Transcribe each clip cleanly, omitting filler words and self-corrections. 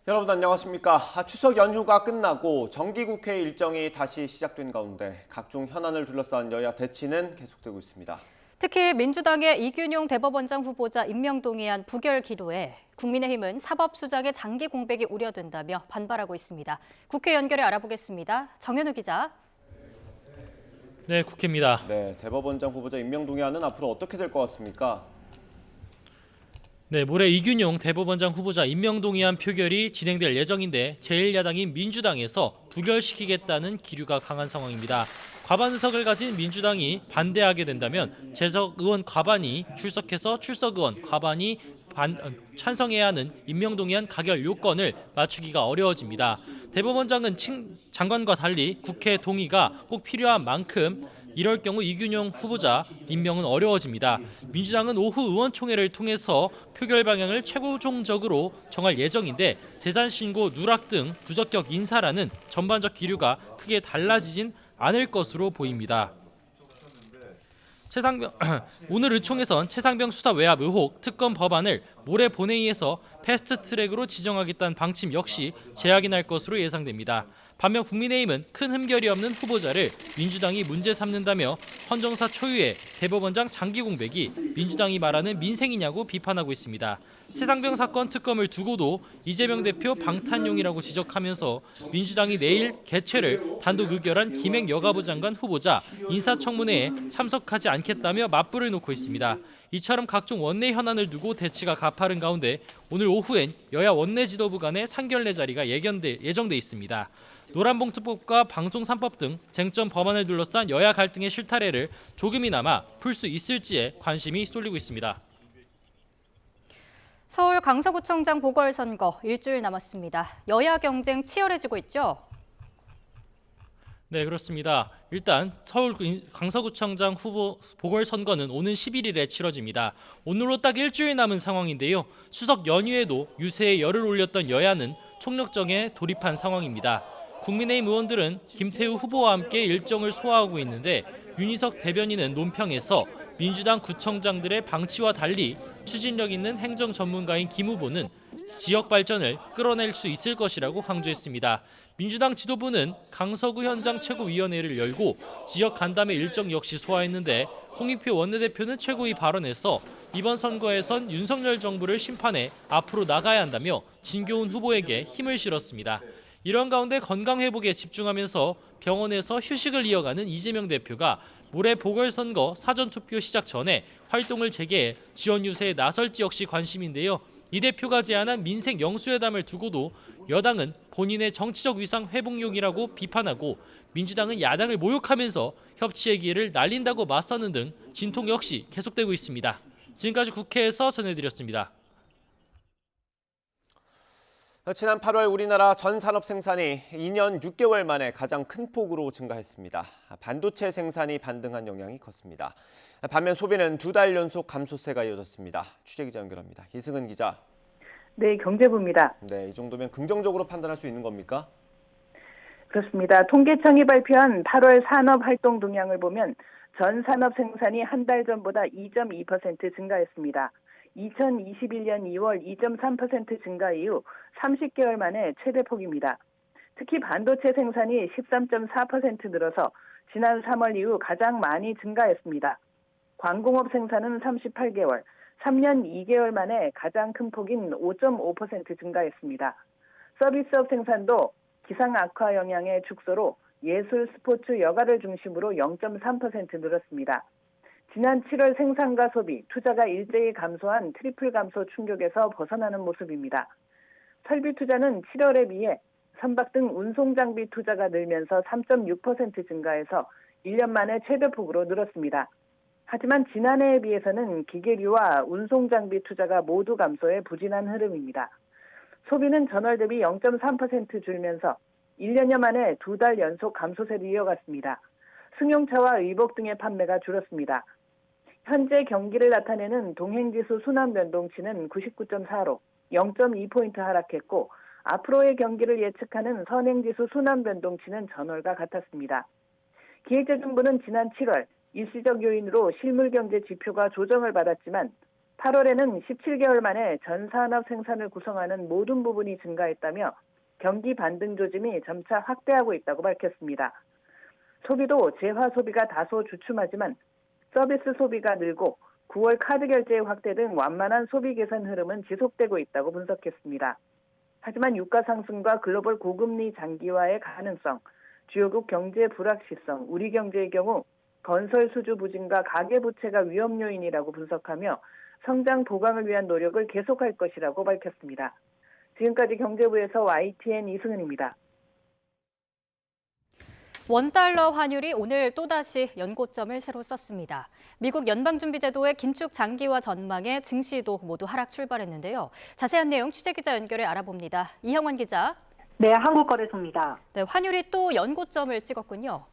여러분 안녕하십니까. 추석 연휴가 끝나고 정기국회 일정이 다시 시작된 가운데 각종 현안을 둘러싼 여야 대치는 계속되고 있습니다. 특히 민주당의 이균용 대법원장 후보자 임명 동의안 부결 기로에 국민의힘은 사법수장의 장기 공백이 우려된다며 반발하고 있습니다. 국회 연결해 알아보겠습니다. 정현우 기자. 네, 국회입니다. 네, 대법원장 후보자 임명 동의안은 앞으로 어떻게 될 것 같습니까? 네, 모레 이균용 대법원장 후보자 임명 동의안 표결이 진행될 예정인데 제1야당인 민주당에서 부결시키겠다는 기류가 강한 상황입니다. 과반 의석을 가진 민주당이 반대하게 된다면 재석 의원 과반이 출석해서 출석 의원 과반이 찬성해야 하는 임명 동의안 가결 요건을 맞추기가 어려워집니다. 대법원장은 장관과 달리 국회 동의가 꼭 필요한 만큼 이럴 경우 이균용 후보자 임명은 어려워집니다. 민주당은 오후 의원총회를 통해서 표결 방향을 최고종적으로 정할 예정인데 재산 신고 누락 등 부적격 인사라는 전반적 기류가 크게 달라지진 않을 것으로 보입니다. 오늘 의총에선 최상병 수사 외압 의혹 특검 법안을 모레 본회의에서 패스트트랙으로 지정하겠다는 방침 역시 재확인할 날 것으로 예상됩니다. 반면 국민의힘은 큰 흠결이 없는 후보자를 민주당이 문제 삼는다며 헌정사 초유의 대법원장 장기 공백이 민주당이 말하는 민생이냐고 비판하고 있습니다. 최상병 사건 특검을 두고도 이재명 대표 방탄용이라고 지적하면서 민주당이 내일 개최를 단독 의결한 김행 여가부 장관 후보자 인사청문회에 참석하지 않겠다며 맞불을 놓고 있습니다. 이처럼 각종 원내 현안을 두고 대치가 가파른 가운데 오늘 오후엔 여야 원내 지도부 간의 상견례 자리가 예정돼 있습니다. 노란봉투법과 방송 3법 등 쟁점 법안을 둘러싼 여야 갈등의 실타래를 조금이나마 풀 수 있을지에 관심이 쏠리고 있습니다. 서울 강서구청장 보궐선거 일주일 남았습니다. 여야 경쟁 치열해지고 있죠? 네, 그렇습니다. 일단 서울 강서구청장 후보 보궐선거는 오는 11일에 치러집니다. 오늘로 딱 일주일 남은 상황인데요. 추석 연휴에도 유세에 열을 올렸던 여야는 총력전에 돌입한 상황입니다. 국민의힘 의원들은 김태우 후보와 함께 일정을 소화하고 있는데 윤희석 대변인은 논평에서 민주당 구청장들의 방치와 달리 추진력 있는 행정 전문가인 김 후보는 지역 발전을 끌어낼 수 있을 것이라고 강조했습니다. 민주당 지도부는 강서구 현장 최고위원회를 열고 지역 간담회 일정 역시 소화했는데 홍익표 원내대표는 최고위 발언에서 이번 선거에선 윤석열 정부를 심판해 앞으로 나가야 한다며 진교훈 후보에게 힘을 실었습니다. 이런 가운데 건강 회복에 집중하면서 병원에서 휴식을 이어가는 이재명 대표가 모레 보궐선거 사전투표 시작 전에 활동을 재개해 지원 유세에 나설지 역시 관심인데요. 이 대표가 제안한 민생 영수회담을 두고도 여당은 본인의 정치적 위상 회복용이라고 비판하고 민주당은 야당을 모욕하면서 협치의 기회를 날린다고 맞서는 등 진통 역시 계속되고 있습니다. 지금까지 국회에서 전해드렸습니다. 지난 8월 우리나라 전 산업 생산이 2년 6개월 만에 가장 큰 폭으로 증가했습니다. 반도체 생산이 반등한 영향이 컸습니다. 반면 소비는 2달 연속 감소세가 이어졌습니다. 취재기자 연결합니다. 이승은 기자. 네, 경제부입니다. 네, 이 정도면 긍정적으로 판단할 수 있는 겁니까? 그렇습니다. 통계청이 발표한 8월 산업활동 동향을 보면 전 산업 생산이 한 달 전보다 2.2% 증가했습니다. 2021년 2월 2.3% 증가 이후 30개월 만에 최대폭입니다. 특히 반도체 생산이 13.4% 늘어서 지난 3월 이후 가장 많이 증가했습니다. 광공업 생산은 38개월, 3년 2개월 만에 가장 큰 폭인 5.5% 증가했습니다. 서비스업 생산도 기상 악화 영향의 축소로 예술, 스포츠, 여가를 중심으로 0.3% 늘었습니다. 지난 7월 생산과 소비, 투자가 일제히 감소한 트리플 감소 충격에서 벗어나는 모습입니다. 설비 투자는 7월에 비해 선박 등 운송 장비 투자가 늘면서 3.6% 증가해서 1년 만에 최대폭으로 늘었습니다. 하지만 지난해에 비해서는 기계류와 운송 장비 투자가 모두 감소해 부진한 흐름입니다. 소비는 전월 대비 0.3% 줄면서 1년여 만에 2달 연속 감소세를 이어갔습니다. 승용차와 의복 등의 판매가 줄었습니다. 현재 경기를 나타내는 동행지수 순환 변동치는 99.4로 0.2포인트 하락했고 앞으로의 경기를 예측하는 선행지수 순환 변동치는 전월과 같았습니다. 기획재정부는 지난 7월 일시적 요인으로 실물경제 지표가 조정을 받았지만 8월에는 17개월 만에 전산업 생산을 구성하는 모든 부분이 증가했다며 경기 반등 조짐이 점차 확대하고 있다고 밝혔습니다. 소비도 재화 소비가 다소 주춤하지만 서비스 소비가 늘고 9월 카드 결제 확대 등 완만한 소비 개선 흐름은 지속되고 있다고 분석했습니다. 하지만 유가 상승과 글로벌 고금리 장기화의 가능성, 주요국 경제 불확실성, 우리 경제의 경우 건설 수주 부진과 가계부채가 위험 요인이라고 분석하며 성장 보강을 위한 노력을 계속할 것이라고 밝혔습니다. 지금까지 경제부에서 YTN 이승은입니다. 원달러 환율이 오늘 또다시 연고점을 새로 썼습니다. 미국 연방준비제도의 긴축 장기화 전망에 증시도 모두 하락 출발했는데요. 자세한 내용 취재기자 연결해 알아봅니다. 이형원 기자. 네, 한국거래소입니다. 네, 환율이 또 연고점을 찍었군요.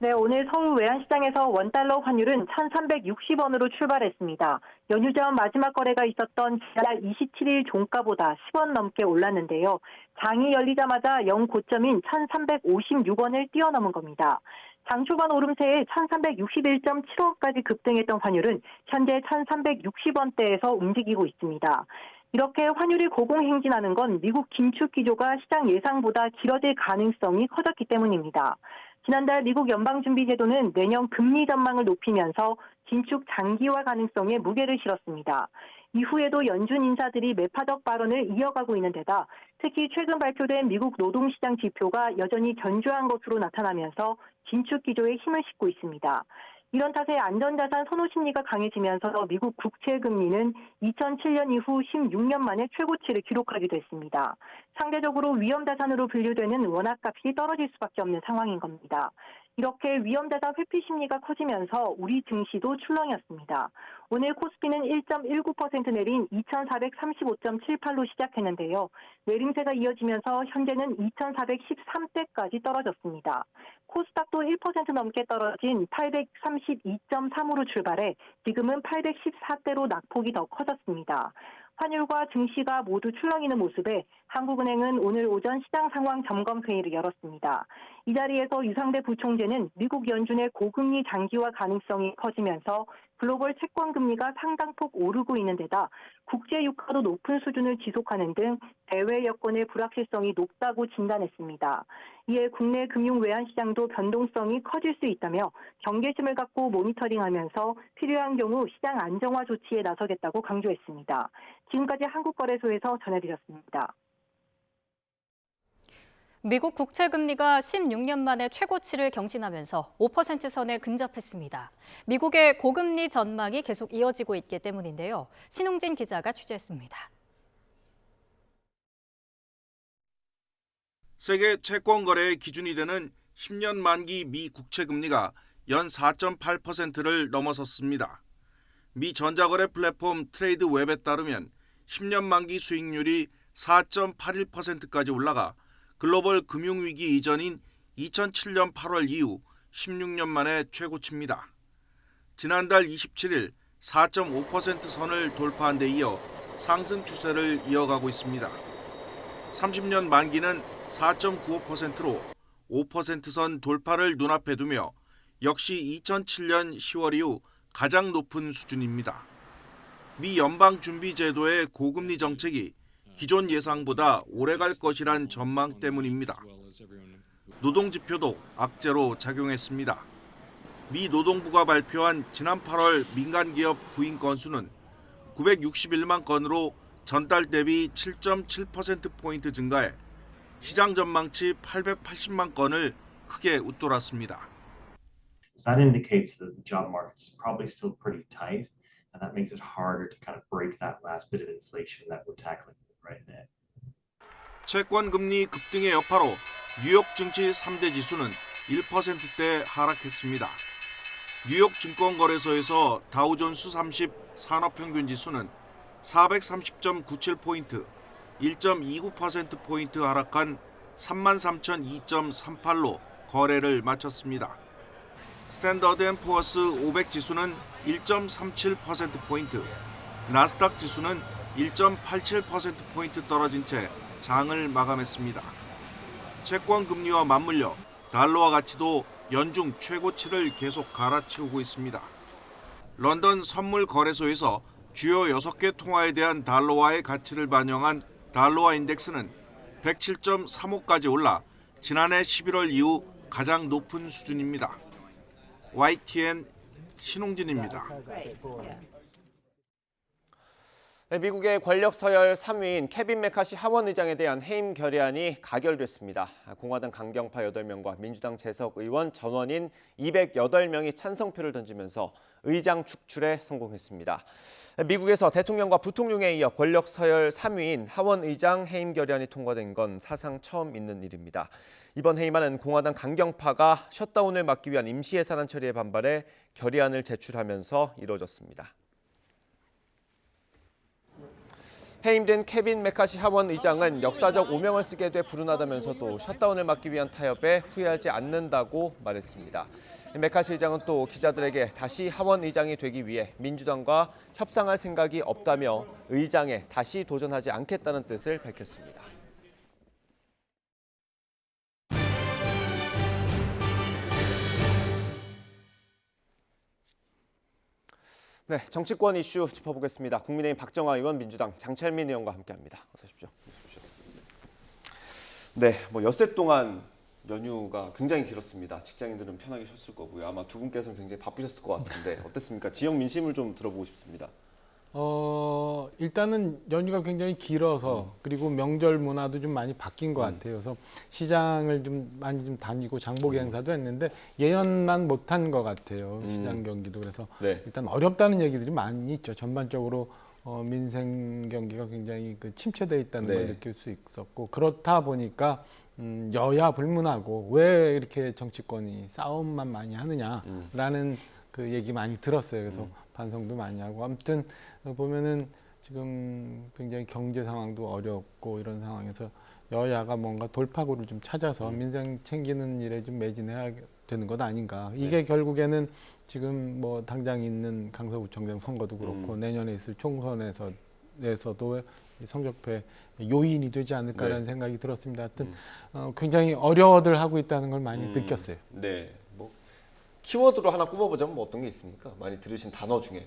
네, 오늘 서울 외환시장에서 원달러 환율은 1,360원으로 출발했습니다. 연휴 전 마지막 거래가 있었던 지난달 27일 종가보다 10원 넘게 올랐는데요. 장이 열리자마자 연고점인 1,356원을 뛰어넘은 겁니다. 장 초반 오름세에 1,361.7원까지 급등했던 환율은 현재 1,360원대에서 움직이고 있습니다. 이렇게 환율이 고공행진하는 건 미국 긴축 기조가 시장 예상보다 길어질 가능성이 커졌기 때문입니다. 지난달 미국 연방준비제도는 내년 금리 전망을 높이면서 긴축 장기화 가능성에 무게를 실었습니다. 이후에도 연준 인사들이 매파적 발언을 이어가고 있는 데다 특히 최근 발표된 미국 노동시장 지표가 여전히 견조한 것으로 나타나면서 긴축 기조에 힘을 싣고 있습니다. 이런 탓에 안전자산 선호 심리가 강해지면서 미국 국채 금리는 2007년 이후 16년 만에 최고치를 기록하기도 했습니다. 상대적으로 위험자산으로 분류되는 원화값이 떨어질 수밖에 없는 상황인 겁니다. 이렇게 위험자산 회피 심리가 커지면서 우리 증시도 출렁이었습니다. 오늘 코스피는 1.19% 내린 2,435.78로 시작했는데요. 내림세가 이어지면서 현재는 2,413대까지 떨어졌습니다. 코스닥도 1% 넘게 떨어진 832.3으로 출발해 지금은 814대로 낙폭이 더 커졌습니다. 환율과 증시가 모두 출렁이는 모습에 한국은행은 오늘 오전 시장 상황 점검 회의를 열었습니다. 이 자리에서 유상대 부총재는 미국 연준의 고금리 장기화 가능성이 커지면서 글로벌 채권 금리가 상당폭 오르고 있는 데다 국제 유가도 높은 수준을 지속하는 등 대외 여건의 불확실성이 높다고 진단했습니다. 이에 국내 금융 외환 시장도 변동성이 커질 수 있다며 경계심을 갖고 모니터링하면서 필요한 경우 시장 안정화 조치에 나서겠다고 강조했습니다. 지금까지 한국거래소에서 전해드렸습니다. 미국 국채 금리가 16년 만에 최고치를 경신하면서 5% 선에 근접했습니다. 미국의 고금리 전망이 계속 이어지고 있기 때문인데요. 신웅진 기자가 취재했습니다. 세계 채권 거래의 기준이 되는 10년 만기 미 국채 금리가 연 4.8%를 넘어섰습니다. 미 전자거래 플랫폼 트레이드웹에 따르면 10년 만기 수익률이 4.81%까지 올라가 글로벌 금융위기 이전인 2007년 8월 이후 16년 만에 최고치입니다. 지난달 27일 4.5% 선을 돌파한 데 이어 상승 추세를 이어가고 있습니다. 30년 만기는 4.95%로 5%선 돌파를 눈앞에 두며 역시 2007년 10월 이후 가장 높은 수준입니다. 미 연방준비제도의 고금리 정책이 기존 예상보다 오래갈 것이란 전망 때문입니다. 노동지표도 악재로 작용했습니다. 미 노동부가 발표한 지난 8월 민간기업 구인 건수는 961만 건으로 전달 대비 7.7%포인트 증가해 시장 전망치 880만 건을 크게 웃돌았습니다. That indicates that the job market's probably still pretty tight, and that makes it harder to kind of break that last bit of inflation that we're tackling right now. 채권 금리 급등의 여파로 뉴욕 증시 3대 지수는 1%대 하락했습니다. 뉴욕 증권거래소에서 다우존스 30 산업평균 지수는 430.97포인트, 1.29%포인트 하락한 33,002.38로 거래를 마쳤습니다. 스탠더드앤푸어스 500 지수는 1.37%포인트, 나스닥 지수는 1.87%포인트 떨어진 채 장을 마감했습니다. 채권 금리와 맞물려 달러화 가치도 연중 최고치를 계속 갈아치우고 있습니다. 런던 선물 거래소에서 주요 6개 통화에 대한 달러화의 가치를 반영한 달러화 인덱스는 107.35까지 올라 지난해 11월 이후 가장 높은 수준입니다. YTN 신홍진입니다. 미국의 권력 서열 3위인 케빈 메카시 하원 의장에 대한 해임 결의안이 가결됐습니다. 공화당 강경파 8명과 민주당 재석 의원 전원인 208명이 찬성표를 던지면서 의장 축출에 성공했습니다. 미국에서 대통령과 부통령에 이어 권력 서열 3위인 하원 의장 해임 결의안이 통과된 건 사상 처음 있는 일입니다. 이번 해임안은 공화당 강경파가 셧다운을 막기 위한 임시 예산안 처리에 반발해 결의안을 제출하면서 이뤄졌습니다. 해임된 케빈 메카시 하원 의장은 역사적 오명을 쓰게 돼 불운하다면서도 셧다운을 막기 위한 타협에 후회하지 않는다고 말했습니다. 메카시 의장은 또 기자들에게 다시 하원 의장이 되기 위해 민주당과 협상할 생각이 없다며 의장에 다시 도전하지 않겠다는 뜻을 밝혔습니다. 네, 정치권 이슈 짚어보겠습니다. 국민의힘 박정화 의원, 민주당 장철민 의원과 함께합니다. 어서 오십시오. 네, 엿새 동안 연휴가 굉장히 길었습니다. 직장인들은 편하게 쉬었을 거고요. 아마 두 분께서는 굉장히 바쁘셨을 것 같은데 어땠습니까? 지역 민심을 좀 들어보고 싶습니다. 일단은 연휴가 굉장히 길어서 그리고 명절 문화도 좀 많이 바뀐 것 같아요. 그래서 시장을 좀 많이 좀 다니고 장보기 행사도 했는데 예년만 못한 것 같아요. 시장 경기도. 그래서 네. 일단 어렵다는 얘기들이 많이 있죠. 전반적으로 민생 경기가 굉장히 침체되어 있다는 네. 걸 느낄 수 있었고 그렇다 보니까 여야 불문하고 왜 이렇게 정치권이 싸움만 많이 하느냐라는 그 얘기 많이 들었어요. 그래서 반성도 많이 하고 아무튼 보면은 지금 굉장히 경제 상황도 어렵고 이런 상황에서 여야가 뭔가 돌파구를 좀 찾아서 민생 챙기는 일에 좀 매진해야 되는 것 아닌가. 이게 결국에는 지금 뭐 당장 있는 강서구청장 선거도 그렇고 내년에 있을 총선에서도 성적표 요인이 되지 않을까라는 생각이 들었습니다. 하여튼 굉장히 어려워들 하고 있다는 걸 많이 느꼈어요. 네, 키워드로 하나 꼽아보자면 어떤 게 있습니까? 많이 들으신 단어 중에.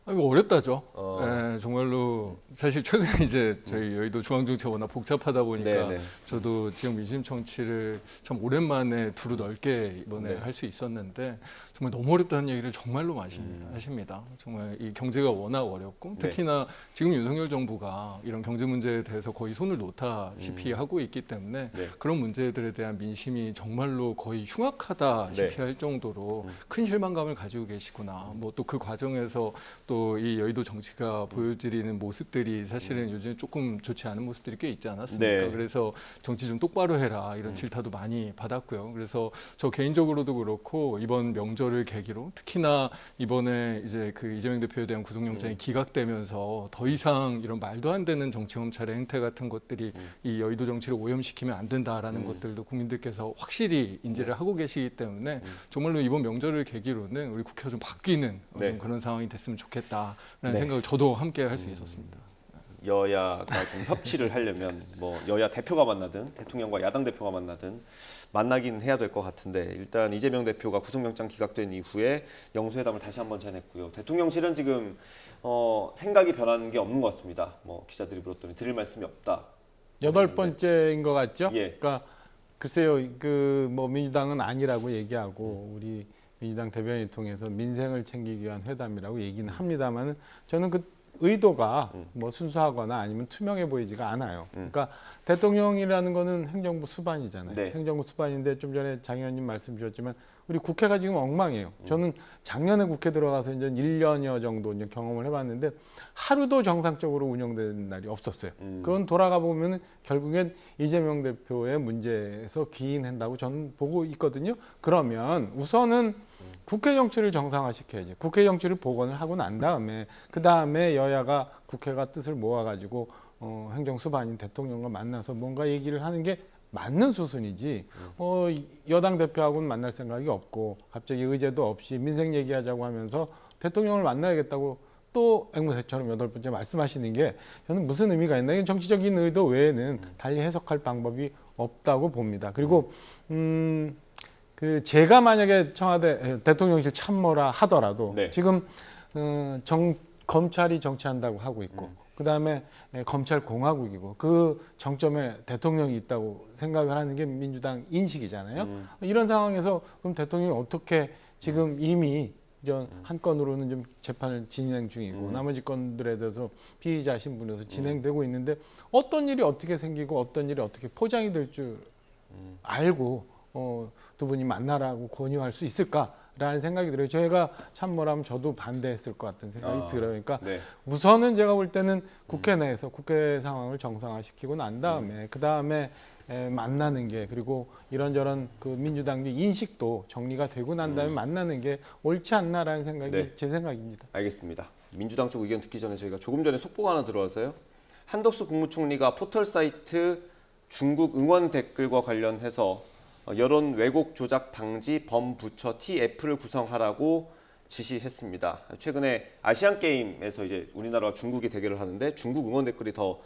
이거 어렵다죠. 네, 정말로 사실 최근에 이제 저희 여의도 중앙정치가 워낙 복잡하다 보니까 네네. 저도 지역 민심 정치를 참 오랜만에 두루 넓게 이번에 네. 할 수 있었는데 정말 너무 어렵다는 얘기를 정말로 많이 하십니다. 정말 이 경제가 워낙 어렵고 특히나 지금 윤석열 정부가 이런 경제 문제에 대해서 거의 손을 놓다시피 하고 있기 때문에 그런 문제들에 대한 민심이 정말로 거의 흉악하다시피 할 정도로 큰 실망감을 가지고 계시구나. 뭐 또 그 과정에서 또 이 여의도 정치가 보여드리는 모습들이 사실은 요즘에 조금 좋지 않은 모습들이 꽤 있지 않았습니까? 네. 그래서 정치 좀 똑바로 해라 이런 질타도 많이 받았고요. 그래서 저 개인적으로도 그렇고 이번 명절을 계기로 특히나 이번에 이제 그 이재명 대표에 대한 구속영장이 기각되면서 더 이상 이런 말도 안 되는 정치 검찰의 행태 같은 것들이 이 여의도 정치를 오염시키면 안 된다라는 것들도 국민들께서 확실히 인지를 하고 계시기 때문에 정말로 이번 명절을 계기로는 우리 국회가 좀 바뀌는 그런 상황이 됐으면 좋겠다라는 생각을 저도 함께 할 수 있었습니다. 여야가 좀 협치를 하려면 여야 대표가 만나든 대통령과 야당 대표가 만나든 만나긴 해야 될 것 같은데 일단 이재명 대표가 구속영장 기각된 이후에 영수회담을 다시 한번 전했고요. 대통령실은 지금 생각이 변하는 게 없는 것 같습니다. 기자들이 물었더니 드릴 말씀이 없다. 8번째인 것 같죠? 예. 그러니까 글쎄요, 민주당은 아니라고 얘기하고 우리 민주당 대변인을 통해서 민생을 챙기기 위한 회담이라고 얘기는 합니다만은 저는 그 의도가 순수하거나 아니면 투명해 보이지가 않아요. 그러니까 대통령이라는 거는 행정부 수반이잖아요. 네. 행정부 수반인데 좀 전에 장 의원님 말씀 주셨지만 우리 국회가 지금 엉망이에요. 저는 작년에 국회 들어가서 이제 1년여 정도 이제 경험을 해봤는데 하루도 정상적으로 운영되는 날이 없었어요. 그건 돌아가 보면 결국엔 이재명 대표의 문제에서 기인한다고 저는 보고 있거든요. 그러면 우선은 국회 정치를 정상화시켜야지. 국회 정치를 복원을 하고 난 다음에 그 다음에 여야가 국회가 뜻을 모아가지고 행정수반인 대통령과 만나서 뭔가 얘기를 하는 게 맞는 수순이지. 여당 대표하고는 만날 생각이 없고 갑자기 의제도 없이 민생 얘기하자고 하면서 대통령을 만나야겠다고 또 앵무새처럼 8번째 말씀하시는 게 저는 무슨 의미가 있나. 이건 정치적인 의도 외에는 달리 해석할 방법이 없다고 봅니다. 그리고 제가 만약에 청와대 대통령실 참모라 하더라도 지금 검찰이 정치한다고 하고 있고 그다음에 검찰 공화국이고 그 정점에 대통령이 있다고 생각을 하는 게 민주당 인식이잖아요. 이런 상황에서 그럼 대통령이 어떻게 지금 이미 한 건으로는 좀 재판을 진행 중이고 나머지 건들에 대해서 피의자 신분에서 진행되고 있는데 어떤 일이 어떻게 생기고 어떤 일이 어떻게 포장이 될 줄 알고 두 분이 만나라고 권유할 수 있을까라는 생각이 들어요. 제가 참모라면 저도 반대했을 것 같은 생각이 들어요. 그러니까 네. 우선은 제가 볼 때는 국회 내에서 국회 상황을 정상화시키고 난 다음에 그 다음에 만나는 게 그리고 이런저런 그 민주당 인식도 정리가 되고 난 다음에 만나는 게 옳지 않나라는 생각이 네. 제 생각입니다. 알겠습니다. 민주당 쪽 의견 듣기 전에 저희가 조금 전에 속보가 하나 들어와서요. 한덕수 국무총리가 포털 사이트 중국 응원 댓글과 관련해서 여론 왜곡 조작 방지 범부처 TF를 구성하라고 지시했습니다. 최근에 아시안 게임에서 이제 우리나라와 중국이 대결을 하는데 중국 응원 댓글이 더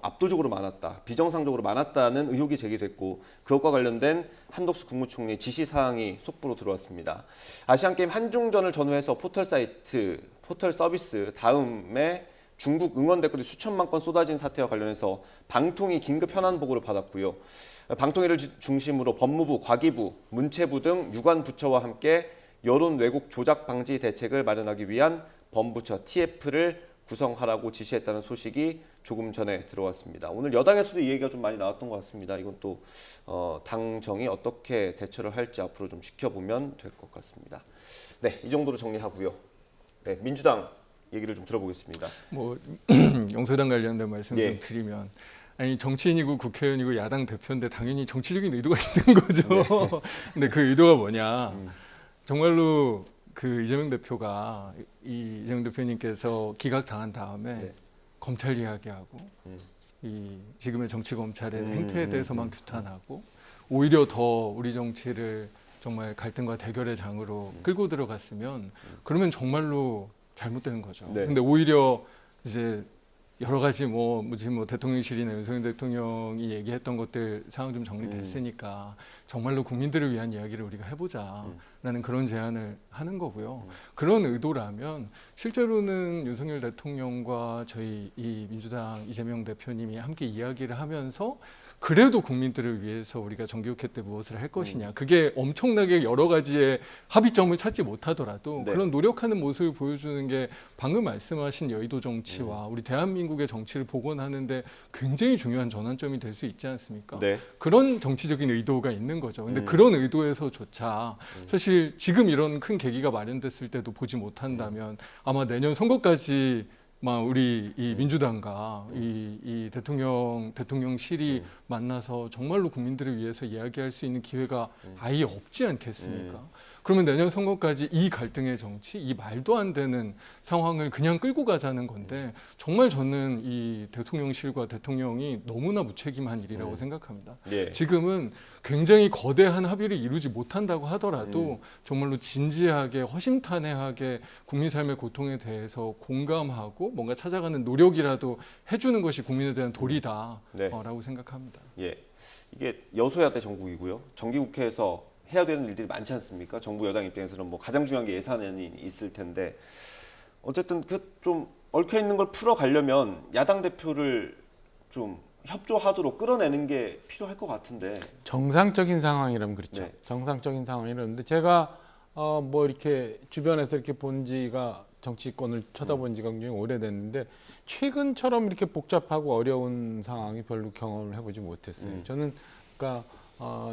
압도적으로 많았다, 비정상적으로 많았다는 의혹이 제기됐고 그것과 관련된 한덕수 국무총리 지시 사항이 속보로 들어왔습니다. 아시안 게임 한중전을 전후해서 포털 사이트, 포털 서비스 다음에 중국 응원 댓글이 수천만 건 쏟아진 사태와 관련해서 방통위 긴급 현안 보고를 받았고요. 방통위를 중심으로 법무부, 과기부, 문체부 등 유관 부처와 함께 여론 왜곡 조작 방지 대책을 마련하기 위한 범부처 TF를 구성하라고 지시했다는 소식이 조금 전에 들어왔습니다. 오늘 여당에서도 이 얘기가 좀 많이 나왔던 것 같습니다. 이건 또 당정이 어떻게 대처를 할지 앞으로 좀 지켜보면 될 것 같습니다. 네, 이 정도로 정리하고요. 네, 민주당 얘기를 좀 들어보겠습니다. 뭐 영수당 관련된 말씀 좀 드리면 아니 정치인이고 국회의원이고 야당 대표인데 당연히 정치적인 의도가 있는 거죠. 근데 그 의도가 뭐냐? 정말로 그 이재명 대표가 이재명 대표님께서 기각당한 다음에 검찰 이야기하고 이 지금의 정치 검찰의 행태에 대해서만 규탄하고 오히려 더 우리 정치를 정말 갈등과 대결의 장으로 끌고 들어갔으면 그러면 정말로 잘못되는 거죠. 근데 오히려 이제 여러 가지 지금 대통령실이나 윤석열 대통령이 얘기했던 것들 상황 좀 정리됐으니까 정말로 국민들을 위한 이야기를 우리가 해보자라는 그런 제안을 하는 거고요. 그런 의도라면 실제로는 윤석열 대통령과 저희 이 민주당 이재명 대표님이 함께 이야기를 하면서 그래도 국민들을 위해서 우리가 정기국회 때 무엇을 할 것이냐. 그게 엄청나게 여러 가지의 합의점을 찾지 못하더라도 그런 노력하는 모습을 보여주는 게 방금 말씀하신 여의도 정치와 우리 대한민국의 정치를 복원하는데 굉장히 중요한 전환점이 될 수 있지 않습니까? 그런 정치적인 의도가 있는 거죠. 근데 그런 의도에서조차 사실 지금 이런 큰 계기가 마련됐을 때도 보지 못한다면 아마 내년 선거까지 우리 이 민주당과 이 대통령실이 만나서 정말로 국민들을 위해서 이야기할 수 있는 기회가 아예 없지 않겠습니까? 그러면 내년 선거까지 이 갈등의 정치, 이 말도 안 되는 상황을 그냥 끌고 가자는 건데 정말 저는 이 대통령실과 대통령이 너무나 무책임한 일이라고 생각합니다. 지금은 굉장히 거대한 합의를 이루지 못한다고 하더라도 정말로 진지하게 허심탄회하게 국민 삶의 고통에 대해서 공감하고 뭔가 찾아가는 노력이라도 해주는 것이 국민에 대한 도리다라고 생각합니다. 이게 여소야대 정국이고요. 정기국회에서 해야 되는 일들이 많지 않습니까? 정부 여당 입장에서는 가장 중요한 게 예산안이 있을 텐데 어쨌든 그 좀 얽혀 있는 걸 풀어가려면 야당 대표를 좀 협조하도록 끌어내는 게 필요할 것 같은데 정상적인 상황이라면 그렇죠. 정상적인 상황이라는데 제가 이렇게 주변에서 이렇게 본 지가 정치권을 쳐다본 지가 굉장히 오래됐는데 최근처럼 이렇게 복잡하고 어려운 상황이 별로 경험을 해보지 못했어요. 저는 그러니까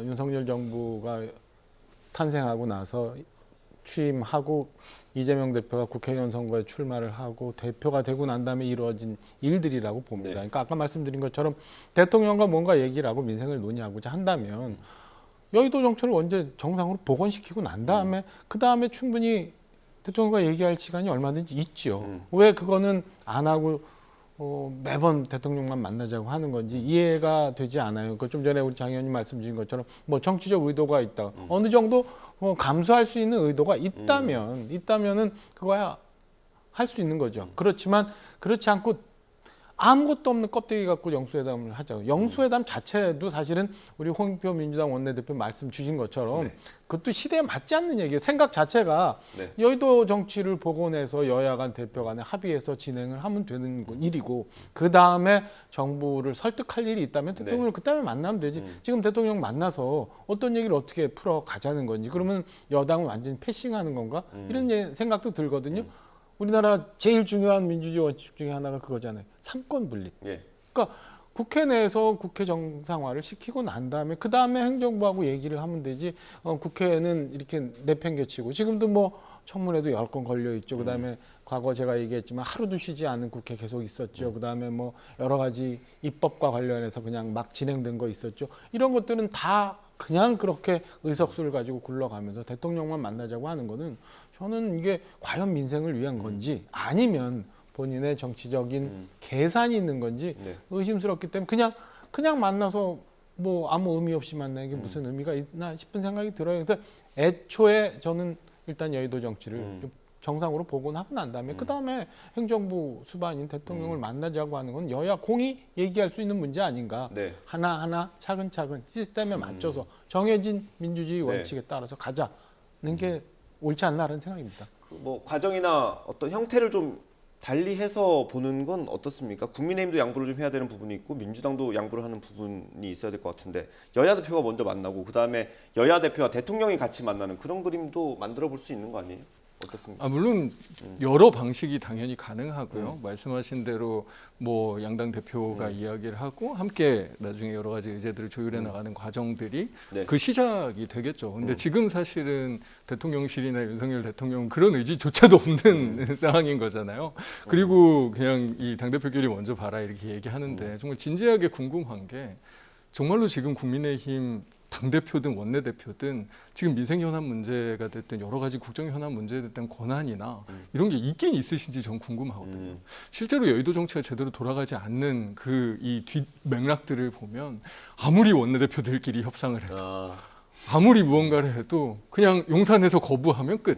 윤석열 정부가 탄생하고 나서 취임하고 이재명 대표가 국회의원 선거에 출마를 하고 대표가 되고 난 다음에 이루어진 일들이라고 봅니다. 그러니까 아까 말씀드린 것처럼 대통령과 뭔가 얘기를 하고 민생을 논의하고자 한다면 여의도 정책을 언제 정상으로 복원시키고 난 다음에 그 다음에 충분히 대통령과 얘기할 시간이 얼마든지 있죠. 왜 그거는 안 하고 매번 대통령만 만나자고 하는 건지 이해가 되지 않아요. 그 좀 전에 우리 장 의원님 말씀 주신 것처럼 정치적 의도가 있다. 어느 정도 감수할 수 있는 의도가 있다면은 그거야 할 수 있는 거죠. 그렇지만 그렇지 않고 아무것도 없는 껍데기 갖고 영수회담을 하자고. 영수회담 자체도 사실은 우리 홍익표 민주당 원내대표 말씀 주신 것처럼 네. 그것도 시대에 맞지 않는 얘기예요. 생각 자체가 네. 여의도 정치를 복원해서 여야 간 대표 간에 합의해서 진행을 하면 되는 일이고 그 다음에 정부를 설득할 일이 있다면 대통령을 그다음에 만나면 되지. 지금 대통령 만나서 어떤 얘기를 어떻게 풀어가자는 건지 그러면 여당은 완전히 패싱하는 건가? 이런 생각도 들거든요. 우리나라 제일 중요한 민주주의 원칙 중에 하나가 그거잖아요. 삼권 분립. 예. 그러니까 국회 내에서 국회 정상화를 시키고 난 다음에 그 다음에 행정부하고 얘기를 하면 되지. 국회는 이렇게 내팽개치고 지금도 뭐 청문회도 10건 걸려 있죠. 그다음에 과거 제가 얘기했지만 하루도 쉬지 않은 국회 계속 있었죠. 그다음에 뭐 여러 가지 입법과 관련해서 그냥 막 진행된 거 있었죠. 이런 것들은 다 그냥 그렇게 의석수를 가지고 굴러가면서 대통령만 만나자고 하는 거는 저는 이게 과연 민생을 위한 건지 아니면 본인의 정치적인 계산이 있는 건지 의심스럽기 때문에 그냥 만나서 뭐 아무 의미 없이 만나는 게 무슨 의미가 있나 싶은 생각이 들어요. 그래서 애초에 저는 일단 여의도 정치를 좀 정상으로 복원하고 난 다음에 그 다음에 행정부 수반인 대통령을 만나자고 하는 건 여야 공히 얘기할 수 있는 문제 아닌가. 네. 하나하나 차근차근 시스템에 맞춰서 정해진 민주주의 원칙에 따라서 가자는 게 옳지 않나라는 생각입니다. 뭐 과정이나 어떤 형태를 좀 달리해서 보는 건 어떻습니까? 국민의힘도 양보를 좀 해야 되는 부분이 있고 민주당도 양보를 하는 부분이 있어야 될 것 같은데 여야 대표가 먼저 만나고 그다음에 여야 대표와 대통령이 같이 만나는 그런 그림도 만들어 볼 수 있는 거 아니에요? 어떻습니까? 물론 여러 방식이 당연히 가능하고요. 말씀하신 대로 뭐 양당 대표가 이야기를 하고 함께 나중에 여러 가지 의제들을 조율해 나가는 과정들이 그 시작이 되겠죠. 근데 지금 사실은 대통령실이나 윤석열 대통령은 그런 의지조차도 없는 상황인 거잖아요. 그리고 그냥 이 당대표끼리 먼저 봐라 이렇게 얘기하는데 정말 진지하게 궁금한 게 정말로 지금 국민의힘 당대표든 원내대표든 지금 민생 현안 문제가 됐든 여러 가지 국정 현안 문제에 됐든 권한이나 이런 게 있긴 있으신지 전 궁금하거든요. 실제로 여의도 정치가 제대로 돌아가지 않는 그 이 뒷맥락들을 보면 아무리 원내대표들끼리 협상을 해도 아무리 무언가를 해도 그냥 용산에서 거부하면 끝.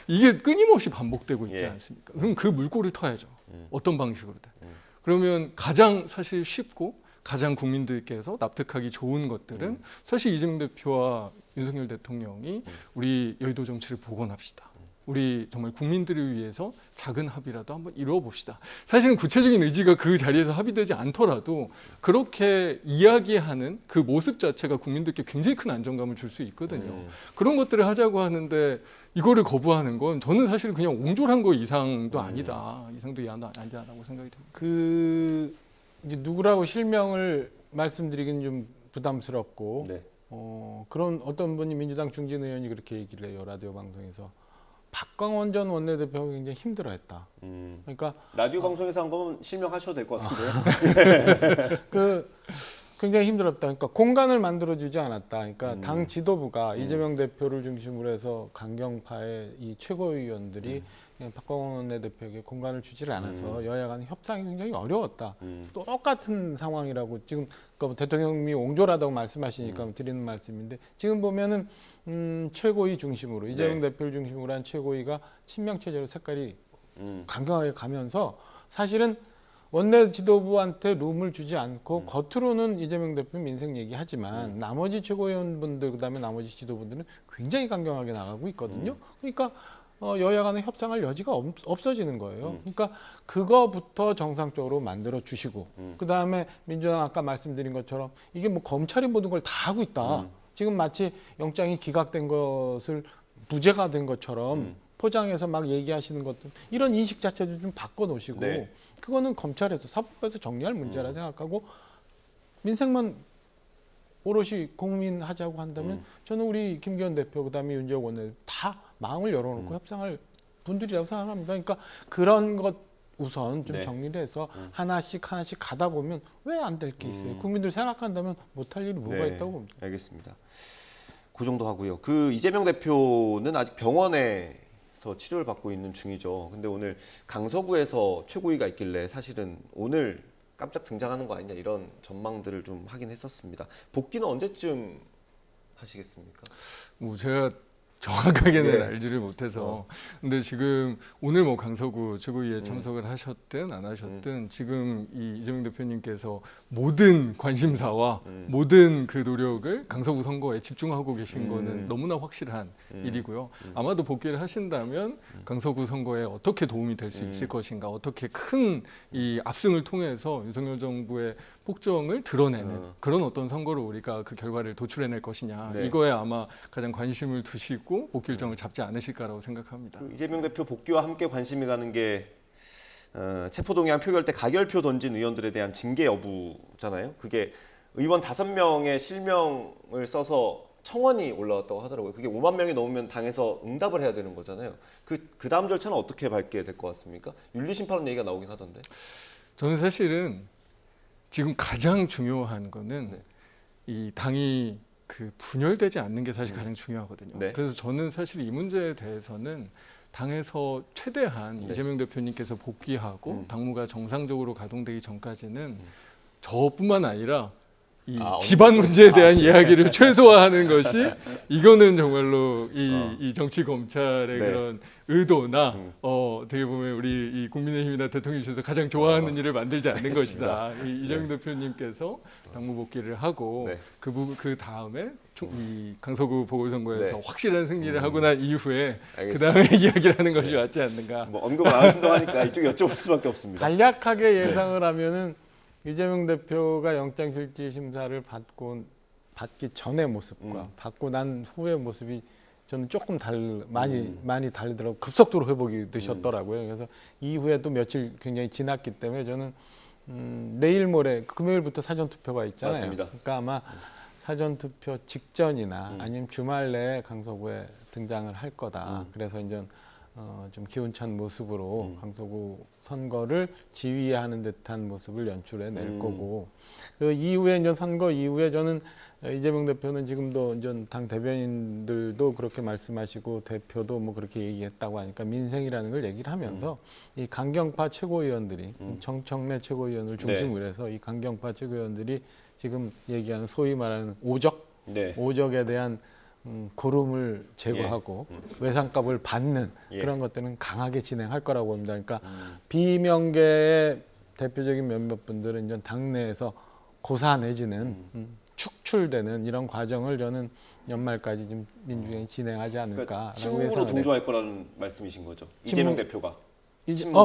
이게 끊임없이 반복되고 있지 않습니까? 그럼 그 물꼬를 터야죠. 어떤 방식으로든. 그러면 가장 사실 쉽고 가장 국민들께서 납득하기 좋은 것들은 사실 이재명 대표와 윤석열 대통령이 우리 여의도 정치를 복원합시다. 우리 정말 국민들을 위해서 작은 합의라도 한번 이루어 봅시다. 사실은 구체적인 의지가 그 자리에서 합의되지 않더라도 그렇게 이야기하는 그 모습 자체가 국민들께 굉장히 큰 안정감을 줄 수 있거든요. 그런 것들을 하자고 하는데 이거를 거부하는 건 저는 사실 그냥 옹졸한 거 이상도 아니다. 이상도 아니다라고 생각이 듭니다. 이제 누구라고 실명을 말씀드리긴 좀 부담스럽고 그런 어떤 분이 민주당 중진 의원이 그렇게 얘기를 해요. 라디오 방송에서 박광원 전 원내대표가 굉장히 힘들어했다. 그러니까 라디오 방송에서 한 거면 실명하셔도 될 것 같은데요. 굉장히 힘들었다. 그러니까 공간을 만들어주지 않았다. 그러니까 당 지도부가 이재명 대표를 중심으로 해서 강경파의 이 최고위원들이 박광원 원내대표에게 공간을 주지를 않아서 여야 간 협상이 굉장히 어려웠다. 똑같은 상황이라고 지금 그러니까 대통령이 옹졸하다고 말씀하시니까 드리는 말씀인데 지금 보면은 최고위 중심으로 이재명 대표를 중심으로 한 최고위가 친명 체제로 색깔이 강경하게 가면서 사실은 원내 지도부한테 룸을 주지 않고 겉으로는 이재명 대표 민생 얘기하지만 나머지 최고위원분들 그다음에 나머지 지도부들은 굉장히 강경하게 나가고 있거든요. 그러니까 여야 간의 협상할 여지가 없어지는 거예요. 그러니까 그거부터 정상적으로 만들어 주시고 그다음에 민주당 아까 말씀드린 것처럼 이게 뭐 검찰이 모든 걸 다 하고 있다. 지금 마치 영장이 기각된 것을 무죄가 된 것처럼 포장해서 막 얘기하시는 것들 이런 인식 자체도 좀 바꿔놓으시고 그거는 검찰에서 사법부에서 정리할 문제라 생각하고 민생만 오롯이 고민하자고 한다면 저는 우리 김기현 대표 그다음에 윤재욱 원내대표 다 마음을 열어놓고 협상할 분들이라고 생각합니다. 그러니까 그런 것 우선 좀 정리를 해서 하나씩 가다 보면 왜 안 될 게 있어요. 국민들 생각한다면 못할 일이 뭐가 있다고 봅니다. 알겠습니다. 그 정도 하고요. 그 이재명 대표는 아직 병원에서 치료를 받고 있는 중이죠. 근데 오늘 강서구에서 최고위가 있길래 사실은 오늘 깜짝 등장하는 거 아니냐 이런 전망들을 좀 하긴 했었습니다. 복귀는 언제쯤 하시겠습니까? 제가 정확하게는 네. 알지를 못해서. 근데 지금 오늘 뭐 강서구 최고위에 참석을 하셨든 안 하셨든 지금 이 이재명 대표님께서 모든 관심사와 모든 그 노력을 강서구 선거에 집중하고 계신 거는 너무나 확실한 일이고요. 아마도 복귀를 하신다면 강서구 선거에 어떻게 도움이 될 수 있을 것인가, 어떻게 큰 이 압승을 통해서 윤석열 정부의 폭정을 드러내는 그런 어떤 선거로 우리가 그 결과를 도출해낼 것이냐, 네. 이거에 아마 가장 관심을 두시고 복귀 일정을 잡지 않으실까라고 생각합니다. 그 이재명 대표 복귀와 함께 관심이 가는 게 체포동의안 표결 때 가결표 던진 의원들에 대한 징계 여부잖아요. 그게 의원 5명의 실명을 써서 청원이 올라왔다고 하더라고요. 그게 5만 명이 넘으면 당에서 응답을 해야 되는 거잖아요. 그 다음 절차는 어떻게 밟게 될 것 같습니까? 윤리심판론 얘기가 나오긴 하던데. 저는 사실은 지금 가장 중요한 거는 네. 이 당이 그 분열되지 않는 게 사실 가장 중요하거든요. 네. 그래서 저는 사실 이 문제에 대해서는 당에서 최대한 네. 이재명 대표님께서 복귀하고 당무가 정상적으로 가동되기 전까지는 저뿐만 아니라 이 집안 문제에 대한 이야기를 최소화하는 것이 이거는 정말로 이 정치 검찰의 네. 그런 의도나 어떻게 보면 우리 이 국민의힘이나 대통령실에서 가장 좋아하는 일을 만들지 않는 것이다. 이재명 대표님께서 당무 복귀를 하고 네. 그 다음에 이 강서구 보궐선거에서 네. 확실한 승리를 하고 난 이후에 그 알겠습니다. 다음에 이야기를 하는 것이 맞지 않는가. 뭐 언급을 안 하신다고 하니까 이쪽에 여쭤볼 수밖에 없습니다. 간략하게 예상을 하면은 이재명 대표가 영장실질심사를 받기 전의 모습과 받고 난 후의 모습이 저는 조금 많이 다르더라고요. 급속도로 회복이 되셨더라고요. 그래서 이후에 또 며칠 굉장히 지났기 때문에 저는 내일 모레 금요일부터 사전투표가 있잖아요. 맞습니다. 그러니까 아마 사전투표 직전이나 아니면 주말 내에 강서구에 등장을 할 거다. 그래서 이제 좀 기운찬 모습으로 강서구 선거를 지휘하는 듯한 모습을 연출해 낼 거고, 그 이후에 이제 선거 이후에 저는 이재명 대표는 지금도 이제 당 대변인들도 그렇게 말씀하시고 대표도 뭐 그렇게 얘기했다고 하니까 민생이라는 걸 얘기를 하면서 이 강경파 최고위원들이 정청래 최고위원을 중심으로 해서 이 강경파 최고위원들이 지금 얘기하는 소위 말하는 오적, 네. 오적에 대한 고름을 제거하고 외상값을 받는 그런 것들은 강하게 진행할 거라고 봅니다. 그러니까 비명계의 대표적인 몇몇 분들은 이제 당내에서 고사 내지는 축출되는 이런 과정을 저는 연말까지 좀 민주당이 진행하지 않을까라고 그러니까 침묵으로 예상을 해요. 동조할 거라는 말씀이신 거죠. 이재명 침묵. 대표가.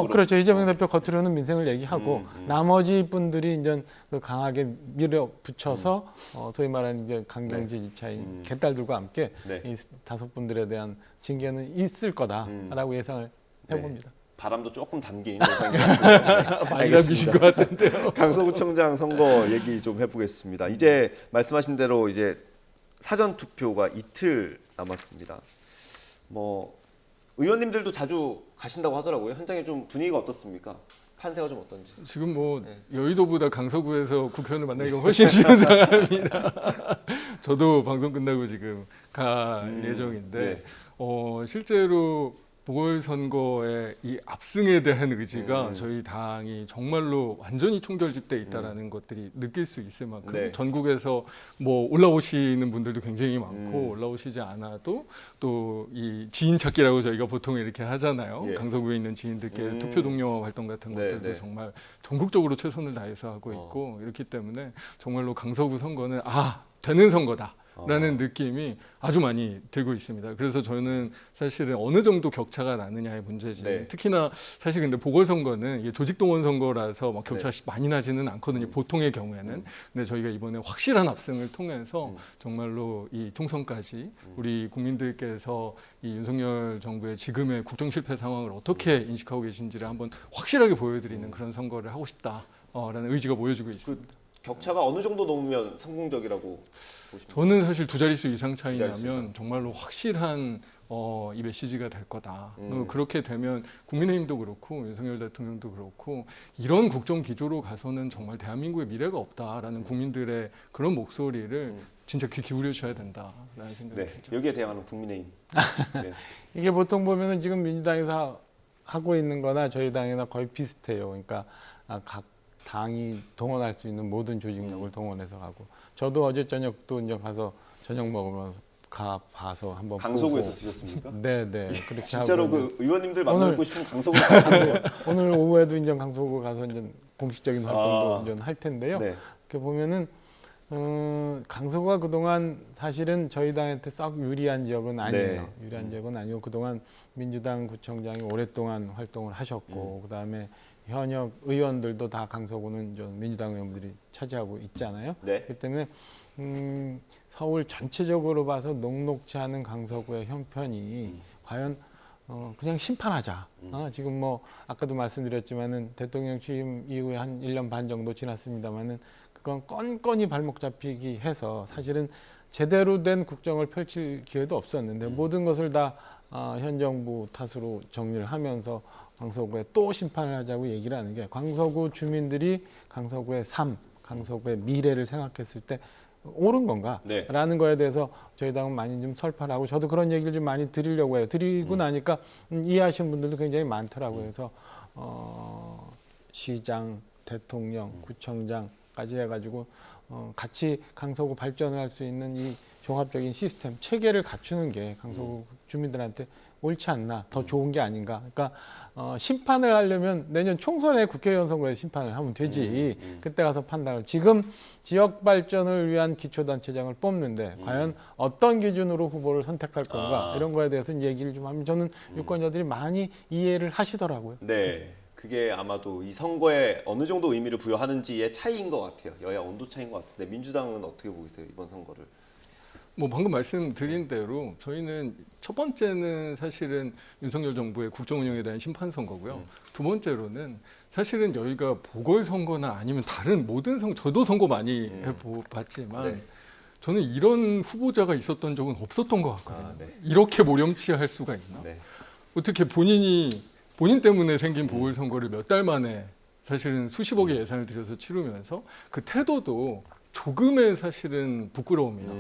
그렇죠. 이재명 대표 겉으로는 민생을 얘기하고 나머지 분들이 이제 그 강하게 밀어붙여서 소위 말하는 이제 강경지 지차인 개딸들과 함께 네. 이 5분들에 대한 징계는 있을 거다라고 예상을 해봅니다. 바람도 조금 담긴 예상입니다. 많이 남기신 것 같은데요. 강서구청장 선거 얘기 좀 해보겠습니다. 이제 말씀하신 대로 이제 사전 투표가 이틀 남았습니다. 뭐 의원님들도 자주 가신다고 하더라고요. 현장에 좀 분위기가 어떻습니까? 판세가 좀 어떤지. 지금 뭐 여의도보다 강서구에서 국회의원을 만나기가 훨씬 쉬운 상황입니다. 저도 방송 끝나고 지금 갈 예정인데 실제로 보궐선거의 이 압승에 대한 의지가 저희 당이 정말로 완전히 총결집돼 있다라는 것들이 느낄 수 있을 만큼 네. 전국에서 뭐 올라오시는 분들도 굉장히 많고 올라오시지 않아도 또 이 지인 찾기라고 저희가 보통 이렇게 하잖아요. 예. 강서구에 있는 지인들께 투표 동료 활동 같은 네, 것들도 네. 정말 전국적으로 최선을 다해서 하고 있고 이렇기 때문에 정말로 강서구 선거는 되는 선거다. 라는 느낌이 아주 많이 들고 있습니다. 그래서 저는 사실은 어느 정도 격차가 나느냐의 문제지. 네. 특히나 사실 근데 보궐선거는 이게 조직동원 선거라서 막 격차가 많이 나지는 않거든요. 보통의 경우에는. 근데 저희가 이번에 확실한 압승을 통해서 정말로 이 총선까지 우리 국민들께서 이 윤석열 정부의 지금의 국정 실패 상황을 어떻게 인식하고 계신지를 한번 확실하게 보여드리는 그런 선거를 하고 싶다라는 의지가 보여지고 있습니다. 격차가 어느 정도 넘으면 성공적이라고 보십니까? 저는 사실 2자릿수 이상 차이 자릿수 나면 이상. 정말로 확실한 이 메시지가 될 거다. 그렇게 되면 국민의힘도 그렇고 윤석열 대통령도 그렇고 이런 국정 기조로 가서는 정말 대한민국의 미래가 없다라는 국민들의 그런 목소리를 진짜 귀 기울여 줘야 된다라는 생각이 네, 들죠. 여기에 대항하는 국민의힘. 네. 이게 보통 보면은 지금 민주당에서 하고 있는 거나 저희 당이나 거의 비슷해요. 그러니까 각 당이 동원할 수 있는 모든 조직력을 동원해서 가고, 저도 어제 저녁도 이제 가서 저녁 먹으면서 가서 한번 강서구에서 보고. 드셨습니까? 네네. 그렇게 진짜로 하고 그 의원님들 오늘- 만나고 싶으면 강서구로 가세요. 오늘 오후에도 이제 강서구 가서 이제 공식적인 활동도 이제 할 텐데요. 네. 이렇게 보면은 강서구가 그동안 사실은 저희 당한테 썩 유리한 지역은 아니에요. 네. 유리한 지역은 아니고 그동안 민주당 구청장이 오랫동안 활동을 하셨고 그다음에 현역 의원들도 다 강서구는 저 민주당 의원들이 차지하고 있잖아요. 네. 그렇기 때문에 서울 전체적으로 봐서 녹록지 않은 강서구의 형편이 과연 그냥 심판하자. 지금 뭐 아까도 말씀드렸지만은 대통령 취임 이후에 한 1년 반 정도 지났습니다만은 그건 건건이 발목 잡히기 해서 사실은 제대로 된 국정을 펼칠 기회도 없었는데 모든 것을 다 현 정부 탓으로 정리를 하면서 강서구에 또 심판을 하자고 얘기를 하는 게 강서구 주민들이 강서구의 삶, 강서구의 미래를 생각했을 때 옳은 건가? 네. 라는 거에 대해서 저희 당은 많이 좀 설파를 하고 저도 그런 얘기를 좀 많이 드리려고 해요. 드리고 나니까 이해하시는 분들도 굉장히 많더라고요. 그래서 시장, 대통령, 구청장까지 해가지고 같이 강서구 발전을 할 수 있는 이 종합적인 시스템, 체계를 갖추는 게 강서구 주민들한테 옳지 않나, 더 좋은 게 아닌가. 그러니까 심판을 하려면 내년 총선에 국회의원 선거에 심판을 하면 되지. 그때 가서 판단을. 지금 지역 발전을 위한 기초단체장을 뽑는데 과연 어떤 기준으로 후보를 선택할 건가 이런 거에 대해서 얘기를 좀 하면 저는 유권자들이 많이 이해를 하시더라고요. 네. 그게 아마도 이 선거에 어느 정도 의미를 부여하는지의 차이인 것 같아요. 여야 온도 차이인 것 같은데 민주당은 어떻게 보고 계세요? 이번 선거를. 뭐 방금 말씀드린 대로 저희는 첫 번째는 사실은 윤석열 정부의 국정 운영에 대한 심판 선거고요. 두 번째로는 사실은 여기가 보궐선거나 아니면 다른 모든 선거, 저도 선거 많이 해봤지만 네. 저는 이런 후보자가 있었던 적은 없었던 것 같거든요. 네. 이렇게 모렴치할 수가 있나? 네. 어떻게 본인 때문에 생긴 보궐선거를 몇 달 만에 사실은 수십억의 예산을 들여서 치르면서 그 태도도 조금의 사실은 부끄러움이나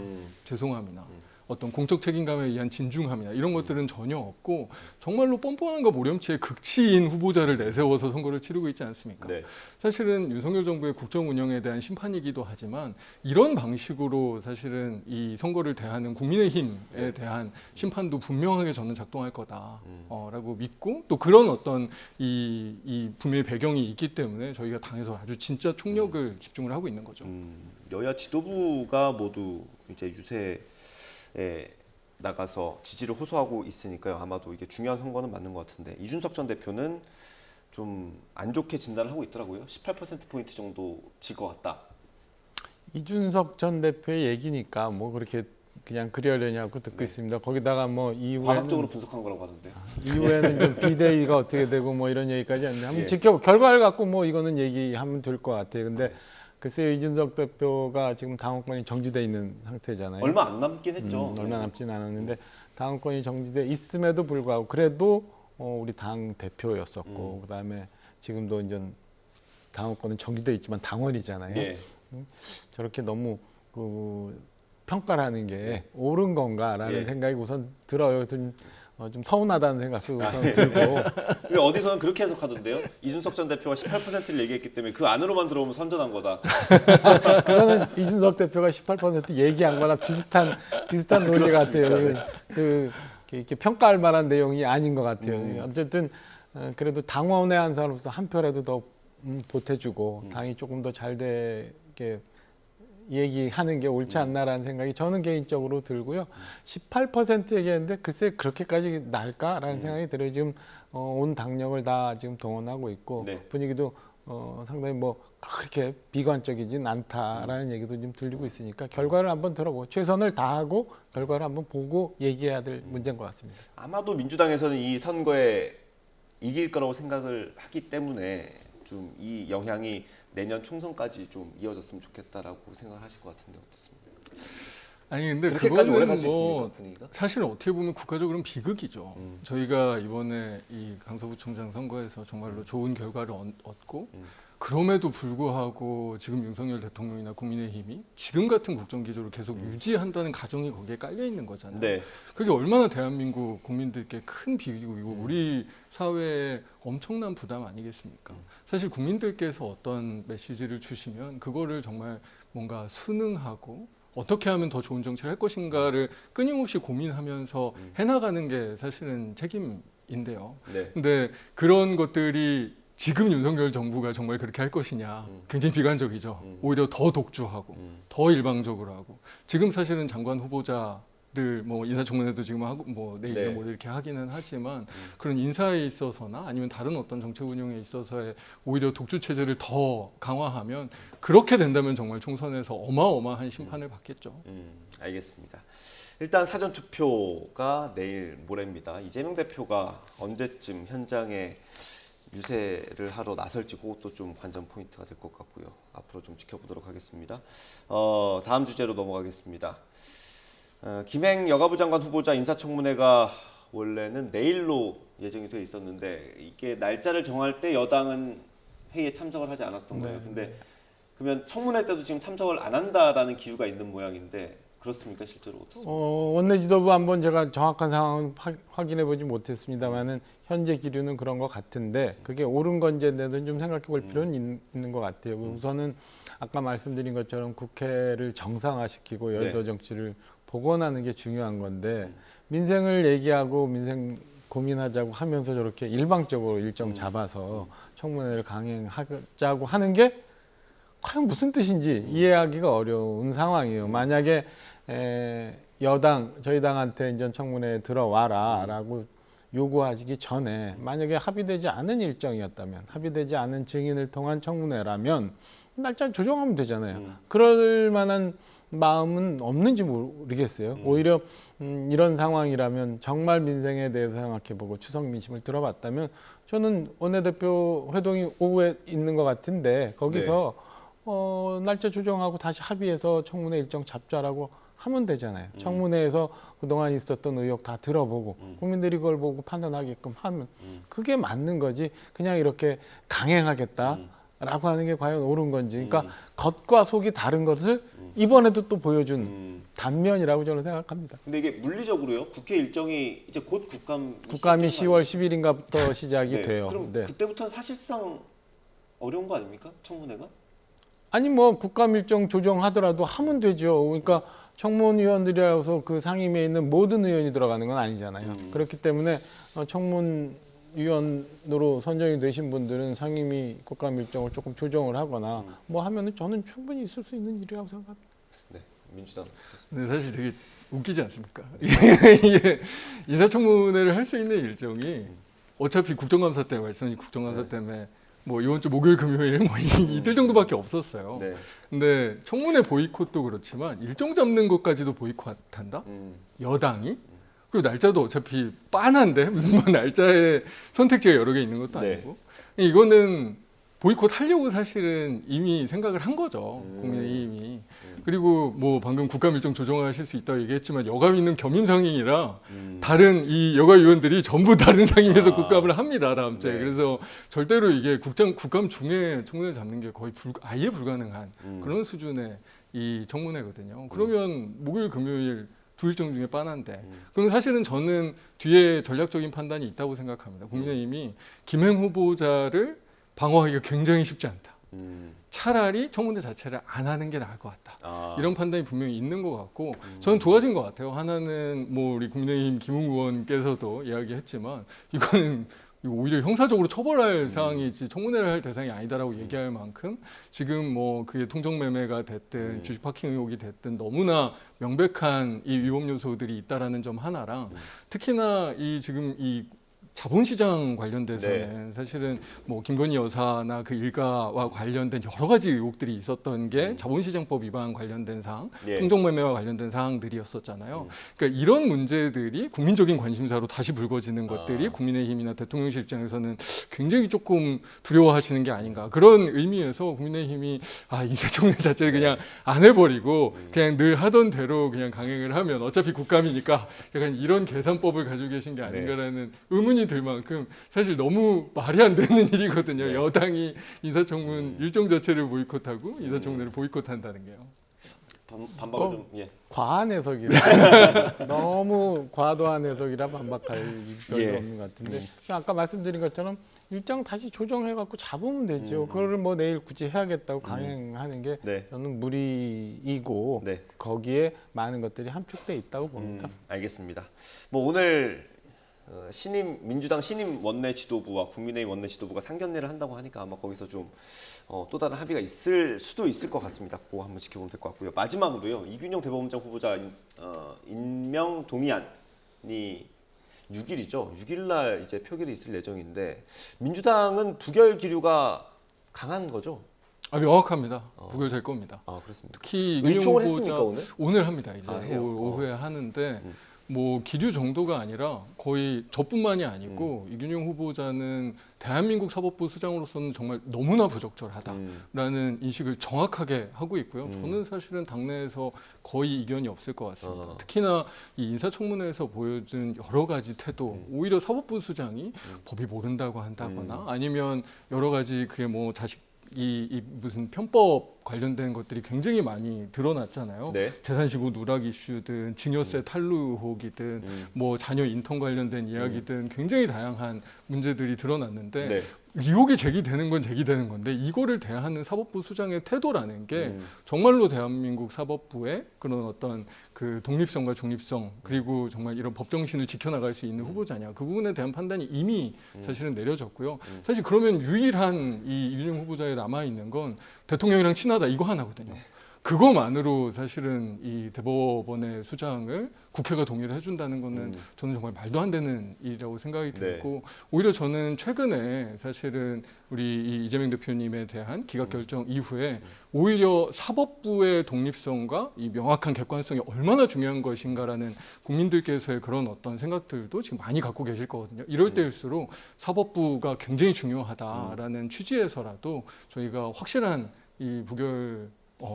죄송함이나 어떤 공적 책임감에 의한 진중함이나 이런 것들은 전혀 없고 정말로 뻔뻔함과 모렴치의 극치인 후보자를 내세워서 선거를 치르고 있지 않습니까? 네. 사실은 윤석열 정부의 국정 운영에 대한 심판이기도 하지만 이런 방식으로 사실은 이 선거를 대하는 국민의힘에 대한 심판도 분명하게 저는 작동할 거다라고 믿고 또 그런 어떤 이 분명히 배경이 있기 때문에 저희가 당에서 아주 진짜 총력을 집중을 하고 있는 거죠. 여야 지도부가 모두 이제 유세에 나가서 지지를 호소하고 있으니까요. 아마도 이게 중요한 선거는 맞는 것 같은데 이준석 전 대표는 좀 안 좋게 진단을 하고 있더라고요. 18%포인트 정도 질 것 같다. 이준석 전 대표의 얘기니까 뭐 그렇게 그냥 그려려냐고 듣고 있습니다. 거기다가 뭐 과학적으로 분석한 거라고 하던데. 이후에는 좀 비대위가 어떻게 되고 뭐 이런 얘기까지 하는데 한번 예. 결과를 갖고 뭐 이거는 얘기하면 될 것 같아요. 근데 글쎄요, 이준석 대표가 지금 당원권이 정지돼 있는 상태잖아요. 얼마 안 남긴 했죠. 얼마 남진 않았는데 당원권이 정지돼 있음에도 불구하고 그래도 우리 당 대표였었고 그다음에 지금도 이제 당원권은 정지돼 있지만 당원이잖아요. 예. 저렇게 너무 평가를 하는 게 옳은 건가라는 예. 생각이 우선 들어요. 좀 서운하다는 생각도 우선 들고. 근데 어디서는 그렇게 해석하던데요. 이준석 전 대표가 18%를 얘기했기 때문에 그 안으로만 들어오면 선전한 거다. 그거는 이준석 대표가 18% 얘기한 거나 비슷한 논리 같아요. 이렇게 평가할 만한 내용이 아닌 것 같아요. 어쨌든 그래도 당원의 한 사람으로서 한 표라도 더 보태주고 당이 조금 더 잘 되게 얘기하는 게 옳지 않나라는 생각이 저는 개인적으로 들고요. 18% 얘기했는데 글쎄 그렇게까지 날까라는 생각이 들어요. 지금 온 당력을 다 지금 동원하고 있고 네. 분위기도 상당히 뭐 그렇게 비관적이진 않다라는 얘기도 좀 들리고 있으니까 결과를 한번 들어보고 최선을 다하고 결과를 한번 보고 얘기해야 될 문제인 것 같습니다. 아마도 민주당에서는 이 선거에 이길 거라고 생각을 하기 때문에 좀 이 영향이 내년 총선까지 좀 이어졌으면 좋겠다라고 생각하실 것 같은데 어떻습니까? 아니 근데 그렇게까지 오래 갈 수 그거는 있습니까, 뭐 분위기가? 사실 어떻게 보면 국가적으로는 비극이죠. 저희가 이번에 이 강서구청장 선거에서 정말로 좋은 결과를 얻고 그럼에도 불구하고 지금 윤석열 대통령이나 국민의힘이 지금 같은 국정 기조를 계속 유지한다는 가정이 거기에 깔려 있는 거잖아요. 네. 그게 얼마나 대한민국 국민들께 큰 비극이고 우리 사회에 엄청난 부담 아니겠습니까? 사실 국민들께서 어떤 메시지를 주시면 그거를 정말 뭔가 순응하고 어떻게 하면 더 좋은 정치를 할 것인가를 끊임없이 고민하면서 해나가는 게 사실은 책임인데요. 네. 근데 그런 것들이 지금 윤석열 정부가 정말 그렇게 할 것이냐 굉장히 비관적이죠. 오히려 더 독주하고 더 일방적으로 하고 지금 사실은 장관 후보자들 뭐 인사청문회도 지금 하고 뭐 내일 네. 뭐 이렇게 하기는 하지만 그런 인사에 있어서나 아니면 다른 어떤 정책 운영에 있어서의 오히려 독주 체제를 더 강화하면 그렇게 된다면 정말 총선에서 어마어마한 심판을 받겠죠. 알겠습니다. 일단 사전 투표가 내일 모레입니다. 이재명 대표가 언제쯤 현장에 유세를 하러 나설지 그것도 좀 관전 포인트가 될 것 같고요. 앞으로 좀 지켜보도록 하겠습니다. 다음 주제로 넘어가겠습니다. 김행 여가부 장관 후보자 인사청문회가 원래는 내일로 예정이 돼 있었는데 이게 날짜를 정할 때 여당은 회의에 참석을 하지 않았던 거예요. 근데 그러면 청문회 때도 지금 참석을 안 한다라는 기류가 있는 모양인데 그렇습니까 실제로 어떻습니까? 원내 지도부 한번 제가 정확한 상황 확인해 보지 못했습니다만은 현재 기류는 그런 것 같은데 그게 옳은 건지에 대해서는 좀 생각해 볼 필요는 있는 것 같아요. 우선은 아까 말씀드린 것처럼 국회를 정상화시키고 여의도 정치를 복원하는 게 중요한 건데 민생을 얘기하고 민생 고민하자고 하면서 저렇게 일방적으로 일정 잡아서 청문회를 강행하자고 하는 게 과연 무슨 뜻인지 이해하기가 어려운 상황이에요. 만약에 여당, 저희 당한테 이제 청문회에 들어와라라고 요구하기 전에 만약에 합의되지 않은 일정이었다면, 합의되지 않은 증인을 통한 청문회라면 날짜 조정하면 되잖아요. 그럴 만한 마음은 없는지 모르겠어요. 오히려 이런 상황이라면 정말 민생에 대해서 생각해보고 추석 민심을 들어봤다면 저는 원내대표 회동이 오후에 있는 것 같은데 거기서 날짜 조정하고 다시 합의해서 청문회 일정 잡자라고 하면 되잖아요. 청문회에서 그동안 있었던 의혹 다 들어보고 국민들이 그걸 보고 판단하게끔 하면 그게 맞는 거지. 그냥 이렇게 강행하겠다라고 하는 게 과연 옳은 건지. 그러니까 겉과 속이 다른 것을 이번에도 또 보여준 단면이라고 저는 생각합니다. 근데 이게 물리적으로요? 국회 일정이 이제 곧 국감이 10월 10일인가부터 시작이 돼요. 그럼 네. 그때부터는 사실상 어려운 거 아닙니까? 청문회가? 아니 뭐 국감 일정 조정하더라도 하면 되죠. 그러니까 청문위원들이라서 그 상임위에 있는 모든 의원이 들어가는 건 아니잖아요. 그렇기 때문에 청문위원으로 선정이 되신 분들은 상임위 국감 일정을 조금 조정을 하거나 뭐 하면은 저는 충분히 있을 수 있는 일이라고 생각합니다. 네, 민주당. 근데 사실 되게 웃기지 않습니까? 이게 인사청문회를 할 수 있는 일정이 어차피 국정감사 때 말씀하신 국정감사 때문에 뭐 이번 주 목요일 금요일 뭐 이틀 정도밖에 없었어요. 네. 근데 청문회 보이콧도 그렇지만 일정 잡는 것까지도 보이콧한다? 여당이? 그리고 날짜도 어차피 빤한데 무슨 뭐 날짜에 선택지가 여러 개 있는 것도 아니고 이거는 보이콧 하려고 사실은 이미 생각을 한 거죠. 국민의힘이. 그리고 뭐 방금 국감 일정 조정하실 수 있다고 얘기했지만 여감 있는 겸임 상임이라 다른 이 여가 위원들이 전부 다른 상임에서 국감을 합니다. 다음 주에. 그래서 절대로 이게 국감 중에 청문회 잡는 게 거의 아예 불가능한 그런 수준의 이 청문회거든요. 그러면 목요일 금요일 두 일정 중에 빤한데 그럼 사실은 저는 뒤에 전략적인 판단이 있다고 생각합니다. 국민의힘이 김행 후보자를 방어하기가 굉장히 쉽지 않다. 차라리 청문회 자체를 안 하는 게 나을 것 같다. 이런 판단이 분명히 있는 것 같고 저는 두 가지인 것 같아요. 하나는 뭐 우리 국민의힘 김웅 의원께서도 이야기했지만 이거는 오히려 형사적으로 처벌할 사항이지 청문회를 할 대상이 아니다라고 얘기할 만큼 지금 뭐 그게 통정매매가 됐든 주식 파킹 의혹이 됐든 너무나 명백한 이 위법 요소들이 있다라는 점 하나랑 특히나 이 지금 이 자본시장 관련돼서는 사실은 뭐 김건희 여사나 그 일가와 관련된 여러 가지 의혹들이 있었던 게 자본시장법 위반 관련된 사항, 통정매매와 관련된 사항들이었었잖아요. 그러니까 이런 문제들이 국민적인 관심사로 다시 불거지는 것들이 국민의힘이나 대통령실 입장에서는 굉장히 조금 두려워하시는 게 아닌가. 그런 의미에서 국민의힘이 인사청문회 자체를 그냥 안 해버리고 그냥 늘 하던 대로 그냥 강행을 하면 어차피 국감이니까 약간 이런 계산법을 가지고 계신 게 아닌가라는 의문이 들 만큼 사실 너무 말이 안 되는 일이거든요. 여당이 인사청문 일정 자체를 보이콧하고 인사청문회를 보이콧한다는 게요. 반박을 좀 과한 해석이라 너무 과도한 해석이라 반박할 필요가 없는 것 같은데 아까 말씀드린 것처럼 일정 다시 조정해갖고 잡으면 되죠. 그거를 뭐 내일 굳이 해야겠다고 강행하는 게 네. 저는 무리이고 네. 거기에 많은 것들이 함축돼 있다고 봅니다. 알겠습니다. 뭐 오늘 민주당 신임 원내 지도부와 국민의힘 원내 지도부가 상견례를 한다고 하니까 아마 거기서 좀 또 다른 합의가 있을 수도 있을 것 같습니다. 그거 한번 지켜보면 될 것 같고요. 마지막으로요. 이균용 대법원장 후보자 임명 동의안이 6일이죠. 6일 날 이제 표결이 있을 예정인데 민주당은 부결 기류가 강한 거죠? 명확합니다. 부결될 겁니다. 그렇습니다. 특히 이균용 의총을 후보자 했습니까 오늘? 합니다. 이제 해요? 오후에 하는데 뭐 기류 정도가 아니라 거의 저뿐만이 아니고 이균용 후보자는 대한민국 사법부 수장으로서는 정말 너무나 부적절하다라는 인식을 정확하게 하고 있고요. 저는 사실은 당내에서 거의 이견이 없을 것 같습니다. 특히나 이 인사청문회에서 보여준 여러 가지 태도, 오히려 사법부 수장이 법이 모른다고 한다거나 아니면 여러 가지 그게 뭐 이 무슨 편법 관련된 것들이 굉장히 많이 드러났잖아요. 네. 재산시고 누락 이슈든 증여세 탈루 의혹이든 뭐 자녀 인턴 관련된 이야기든 굉장히 다양한 문제들이 드러났는데 네. 의혹이 제기되는 건 제기되는 건데 이거를 대하는 사법부 수장의 태도라는 게 정말로 대한민국 사법부의 그런 어떤 그 독립성과 중립성 그리고 정말 이런 법정신을 지켜나갈 수 있는 후보자냐 그 부분에 대한 판단이 이미 사실은 내려졌고요. 사실 그러면 유일한 이 이균용 후보자에 남아 있는 건 대통령이랑 친하다 이거 하나거든요. 그거만으로 사실은 이 대법원의 수장을 국회가 동의를 해준다는 거는 저는 정말 말도 안 되는 일이라고 생각이 들고 오히려 저는 최근에 사실은 우리 이 이재명 대표님에 대한 기각 결정 이후에 오히려 사법부의 독립성과 이 명확한 객관성이 얼마나 중요한 것인가라는 국민들께서의 그런 어떤 생각들도 지금 많이 갖고 계실 거거든요. 이럴 때일수록 사법부가 굉장히 중요하다라는 취지에서라도 저희가 확실한 이 부결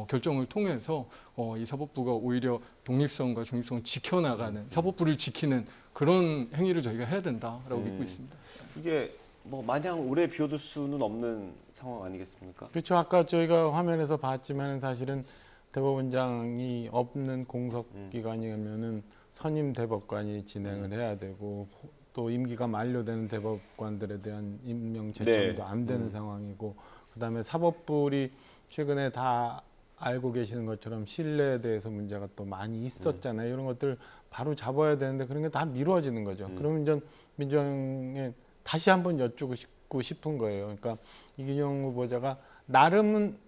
결정을 통해서 이 사법부가 오히려 독립성과 중립성을 지켜나가는 사법부를 지키는 그런 행위를 저희가 해야 된다라고 믿고 있습니다. 이게 뭐 마냥 오래 비워둘 수는 없는 상황 아니겠습니까? 그렇죠. 아까 저희가 화면에서 봤지만 사실은 대법원장이 없는 공석기관이면은 선임 대법관이 진행을 해야 되고 또 임기가 만료되는 대법관들에 대한 임명 제청도 안 되는 상황이고 그다음에 사법부리 최근에 다 알고 계시는 것처럼 신뢰에 대해서 문제가 또 많이 있었잖아요. 이런 것들 바로 잡아야 되는데 그런 게 다 미뤄지는 거죠. 그러면 전 민주당에 다시 한번 여쭙고 싶은 거예요. 그러니까 이균용 후보자가 나름은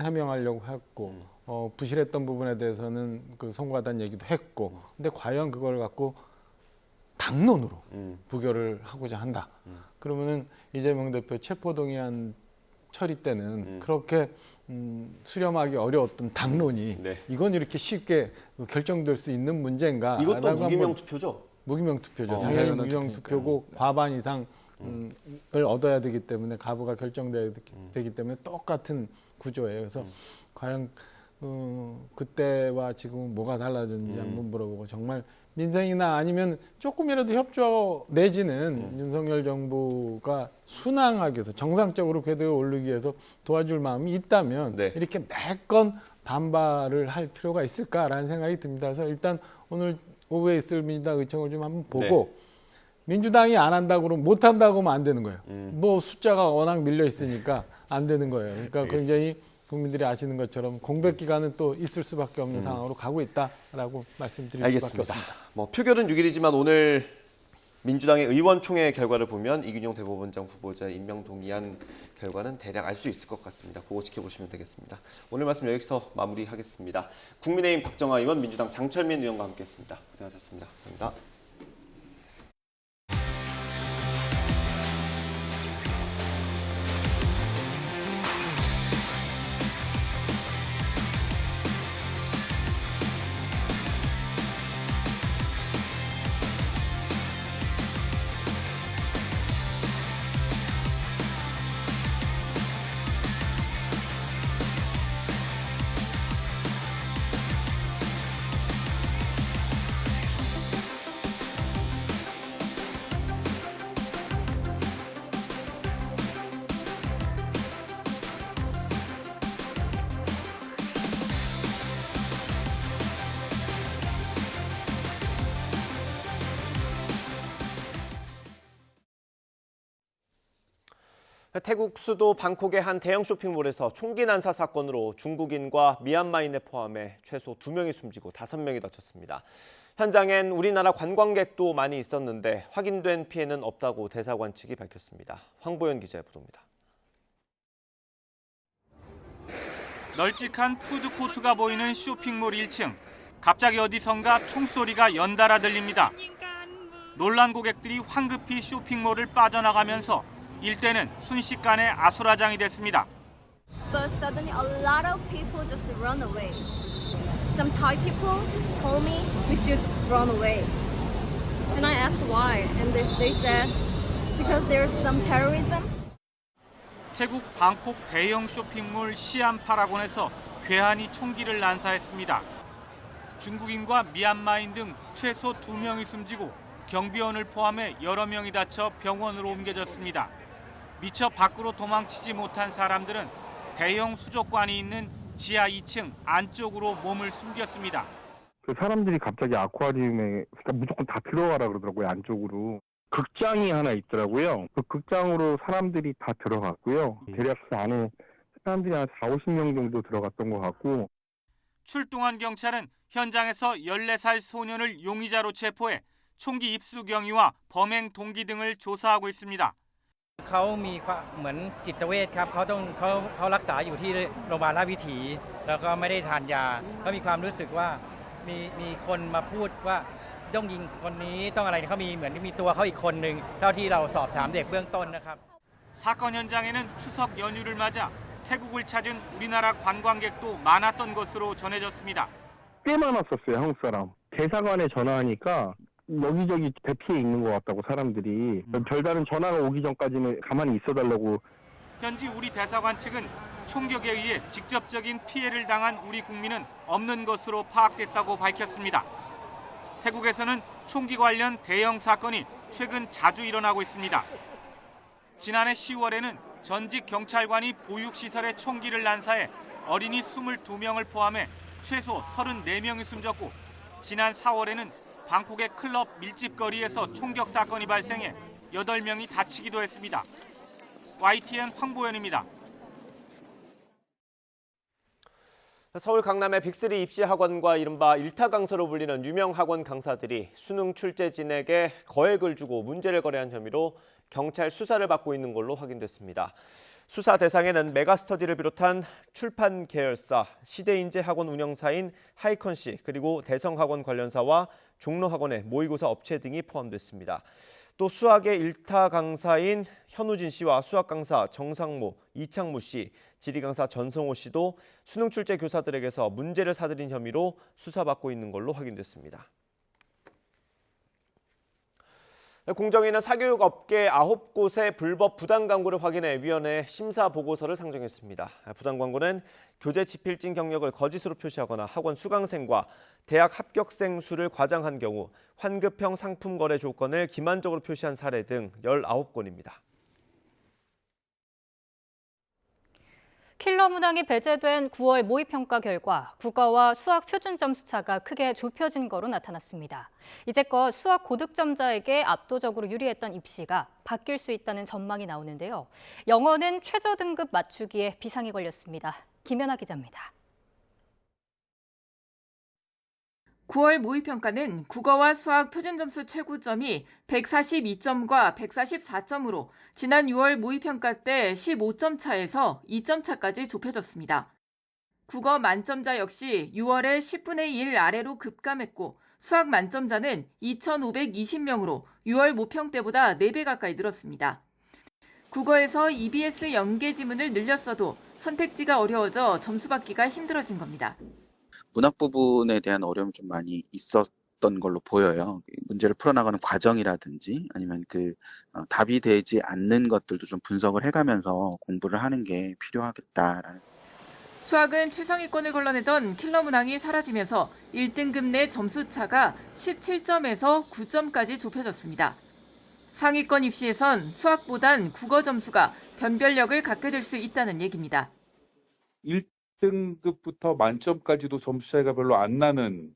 해명하려고 했고 부실했던 부분에 대해서는 그 송구하다는 얘기도 했고 근데 과연 그걸 갖고 당론으로 부결을 하고자 한다. 그러면은 이재명 대표 체포동의안 처리 때는 그렇게 수렴하기 어려웠던 당론이 이건 이렇게 쉽게 결정될 수 있는 문제인가? 이것도 무기명 투표죠? 무기명 투표죠. 당연히 무기명 투표고 과반 이상을 얻어야 되기 때문에 가부가 결정돼야 되기 때문에 똑같은 구조예요. 그래서 과연 그때와 지금 뭐가 달라졌는지 한번 물어보고 정말 민생이나 아니면 조금이라도 협조 내지는 윤석열 정부가 순항하기 위해서 정상적으로 궤도에 오르기 위해서 도와줄 마음이 있다면 이렇게 매건 반발을 할 필요가 있을까라는 생각이 듭니다. 그래서 일단 오늘 오후에 있을 민주당 의총을 좀 한번 보고 민주당이 안 한다고 그러면 못 한다고 하면 안 되는 거예요. 뭐 숫자가 워낙 밀려 있으니까 안 되는 거예요. 그러니까 굉장히 국민들이 아시는 것처럼 공백 기간은 또 있을 수밖에 없는 상황으로 가고 있다라고 말씀드릴 수밖에 없습니다. 뭐 표결은 6일이지만 오늘 민주당의 의원총회 결과를 보면 이균용 대법원장 후보자 임명 동의안 결과는 대략 알 수 있을 것 같습니다. 그거 지켜보시면 되겠습니다. 오늘 말씀 여기서 마무리하겠습니다. 국민의힘 박정아 의원, 민주당 장철민 의원과 함께했습니다. 고생하셨습니다. 감사합니다. 태국 수도 방콕의 한 대형 쇼핑몰에서 총기 난사 사건으로 중국인과 미얀마인을 포함해 최소 2명이 숨지고 5명이 다쳤습니다. 현장엔 우리나라 관광객도 많이 있었는데 확인된 피해는 없다고 대사관 측이 밝혔습니다. 황보연 기자의 보도입니다. 널찍한 푸드코트가 보이는 쇼핑몰 1층. 갑자기 어디선가 총소리가 연달아 들립니다. 놀란 고객들이 황급히 쇼핑몰을 빠져나가면서 일대는 순식간에 아수라장이 됐습니다. But suddenly a lot of people just run away. Some Thai people told me we should run away. And I asked why, and they said because there's some terrorism. 태국 방콕 대형 쇼핑몰 시암 파라곤에서 괴한이 총기를 난사했습니다. 중국인과 미얀마인 등 최소 2명이 숨지고 경비원을 포함해 여러 명이 다쳐 병원으로 옮겨졌습니다. 미처 밖으로 도망치지 못한 사람들은 대형 수족관이 있는 지하 2층 안쪽으로 몸을 숨겼습니다. 그 사람들이 갑자기 아쿠아리움에 무조건 다 들어가라 그러더라고요, 안쪽으로. 극장이 하나 있더라고요. 그 극장으로 사람들이 다 들어갔고요. 대략 그 안에 사람들이 한 40-50명 정도 들어갔던 것 같고. 출동한 경찰은 현장에서 14살 소년을 용의자로 체포해 총기 입수 경위와 범행 동기 등을 조사하고 있습니다. เขามีความเหมือนจิตเวชครับเขารักษาอยู่ที่โรงพยาบาลราชวิถีแล้วก็ไม่ได้ทานยาก็มีความรู้สึกว่ามีคนมาพูดว่าต้องยิงคนนี้ต้องอะไรเขามีเหมือนมีตัวเขาอีกคนนึงเท่าที่เราสอบถามเด็กเบื้องต้นนะครับ 사건 현장에는 추석 연휴를 맞아 태국을 찾은 우리나라 관광객도 많았던 것으로 전해졌습니다. 꽤 많았었어요, 한국 사람. 대사관에 전화하니까 여기저기 대피해 있는 것 같다고 사람들이. 별다른 전화가 오기 전까지는 가만히 있어달라고. 현지 우리 대사관 측은 총격에 의해 직접적인 피해를 당한 우리 국민은 없는 것으로 파악됐다고 밝혔습니다. 태국에서는 총기 관련 대형 사건이 최근 자주 일어나고 있습니다. 지난해 10월에는 전직 경찰관이 보육시설에 총기를 난사해 어린이 22명을 포함해 최소 34명이 숨졌고 지난 4월에는 방콕의 클럽 밀집거리에서 총격 사건이 발생해 8명이 다치기도 했습니다. YTN 황보연입니다. 서울 강남의 빅3 입시 학원과 이른바 일타 강사로 불리는 유명 학원 강사들이 수능 출제진에게 거액을 주고 문제를 거래한 혐의로 경찰 수사를 받고 있는 걸로 확인됐습니다. 수사 대상에는 메가스터디를 비롯한 출판 계열사, 시대인재 학원 운영사인 하이컨씨, 그리고 대성학원 관련사와 종로학원의 모의고사 업체 등이 포함됐습니다. 또 수학의 일타 강사인 현우진 씨와 수학 강사 정상모, 이창무 씨, 지리 강사 전성호 씨도 수능 출제 교사들에게서 문제를 사들인 혐의로 수사받고 있는 걸로 확인됐습니다. 공정위는 사교육 업계 9곳의 불법 부당 광고를 확인해 위원회에 심사 보고서를 상정했습니다. 부당 광고는 교재 지필진 경력을 거짓으로 표시하거나 학원 수강생과 대학 합격생 수를 과장한 경우 환급형 상품 거래 조건을 기만적으로 표시한 사례 등 19건입니다. 킬러 문항이 배제된 9월 모의평가 결과 국어와 수학 표준 점수 차가 크게 좁혀진 거로 나타났습니다. 이제껏 수학 고득점자에게 압도적으로 유리했던 입시가 바뀔 수 있다는 전망이 나오는데요. 영어는 최저 등급 맞추기에 비상이 걸렸습니다. 김연아 기자입니다. 9월 모의평가는 국어와 수학 표준점수 최고점이 142점과 144점으로 지난 6월 모의평가 때 15점 차에서 2점 차까지 좁혀졌습니다. 국어 만점자 역시 6월에 10분의 1 아래로 급감했고 수학 만점자는 2,520명으로 6월 모평 때보다 4배 가까이 늘었습니다. 국어에서 EBS 연계 지문을 늘렸어도 선택지가 어려워져 점수 받기가 힘들어진 겁니다. 문학 부분에 대한 어려움이 좀 많이 있었던 걸로 보여요. 문제를 풀어나가는 과정이라든지 아니면 답이 되지 않는 것들도 좀 분석을 해가면서 공부를 하는 게 필요하겠다라는. 수학은 최상위권을 걸러내던 킬러 문항이 사라지면서 1등급 내 점수 차가 17점에서 9점까지 좁혀졌습니다. 상위권 입시에선 수학보단 국어 점수가 변별력을 갖게 될 수 있다는 얘기입니다. 1등급부터 만점까지도 점수 차이가 별로 안 나는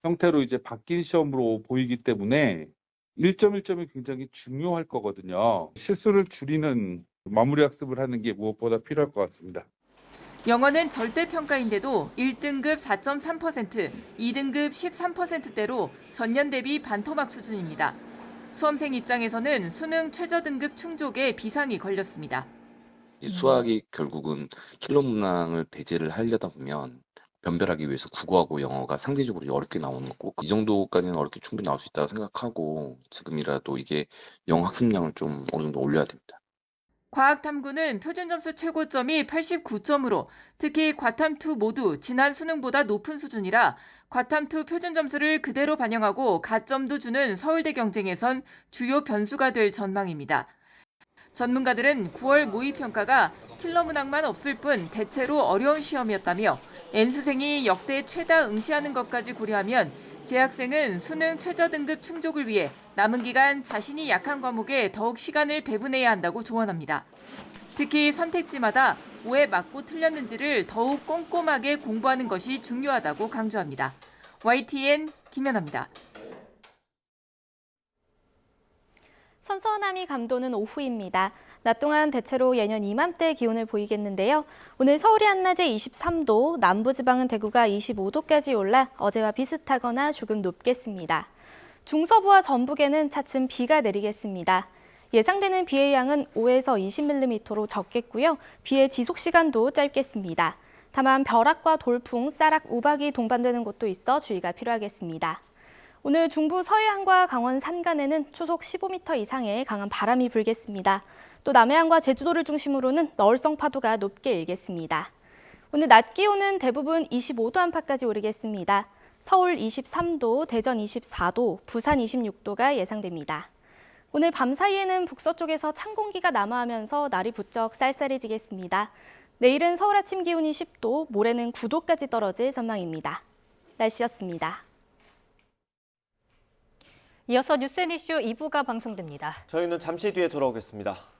형태로 이제 바뀐 시험으로 보이기 때문에 1점 1점이 굉장히 중요할 거거든요. 실수를 줄이는 마무리 학습을 하는 게 무엇보다 필요할 것 같습니다. 영어는 절대평가인데도 1등급 4.3%, 2등급 13%대로 전년 대비 반토막 수준입니다. 수험생 입장에서는 수능 최저등급 충족에 비상이 걸렸습니다. 수학이 결국은 킬러 문항을 배제를 하려다 보면 변별하기 위해서 국어하고 영어가 상대적으로 어렵게 나오는 거고 이 정도까지는 어렵게 충분히 나올 수 있다고 생각하고 지금이라도 이게 영어 학습량을 좀 어느 정도 올려야 됩니다. 과학탐구는 표준점수 최고점이 89점으로 특히 과탐2 모두 지난 수능보다 높은 수준이라 과탐2 표준점수를 그대로 반영하고 가점도 주는 서울대 경쟁에선 주요 변수가 될 전망입니다. 전문가들은 9월 모의평가가 킬러 문항만 없을 뿐 대체로 어려운 시험이었다며 N수생이 역대 최다 응시하는 것까지 고려하면 재학생은 수능 최저등급 충족을 위해 남은 기간 자신이 약한 과목에 더욱 시간을 배분해야 한다고 조언합니다. 특히 선택지마다 뭐에 맞고 틀렸는지를 더욱 꼼꼼하게 공부하는 것이 중요하다고 강조합니다. YTN 김연아입니다. 선선함이 감도는 오후입니다. 낮 동안 대체로 예년 이맘때 기온을 보이겠는데요. 오늘 서울이 한낮에 23도, 남부지방은 대구가 25도까지 올라 어제와 비슷하거나 조금 높겠습니다. 중서부와 전북에는 차츰 비가 내리겠습니다. 예상되는 비의 양은 5에서 20mm로 적겠고요. 비의 지속 시간도 짧겠습니다. 다만 벼락과 돌풍, 쌀락, 우박이 동반되는 곳도 있어 주의가 필요하겠습니다. 오늘 중부 서해안과 강원 산간에는 초속 15m 이상의 강한 바람이 불겠습니다. 또 남해안과 제주도를 중심으로는 너울성 파도가 높게 일겠습니다. 오늘 낮 기온은 대부분 25도 안팎까지 오르겠습니다. 서울 23도, 대전 24도, 부산 26도가 예상됩니다. 오늘 밤 사이에는 북서쪽에서 찬 공기가 남하하면서 날이 부쩍 쌀쌀해지겠습니다. 내일은 서울 아침 기온이 10도, 모레는 9도까지 떨어질 전망입니다. 날씨였습니다. 이어서 뉴스앤이슈 2부가 방송됩니다. 저희는 잠시 뒤에 돌아오겠습니다.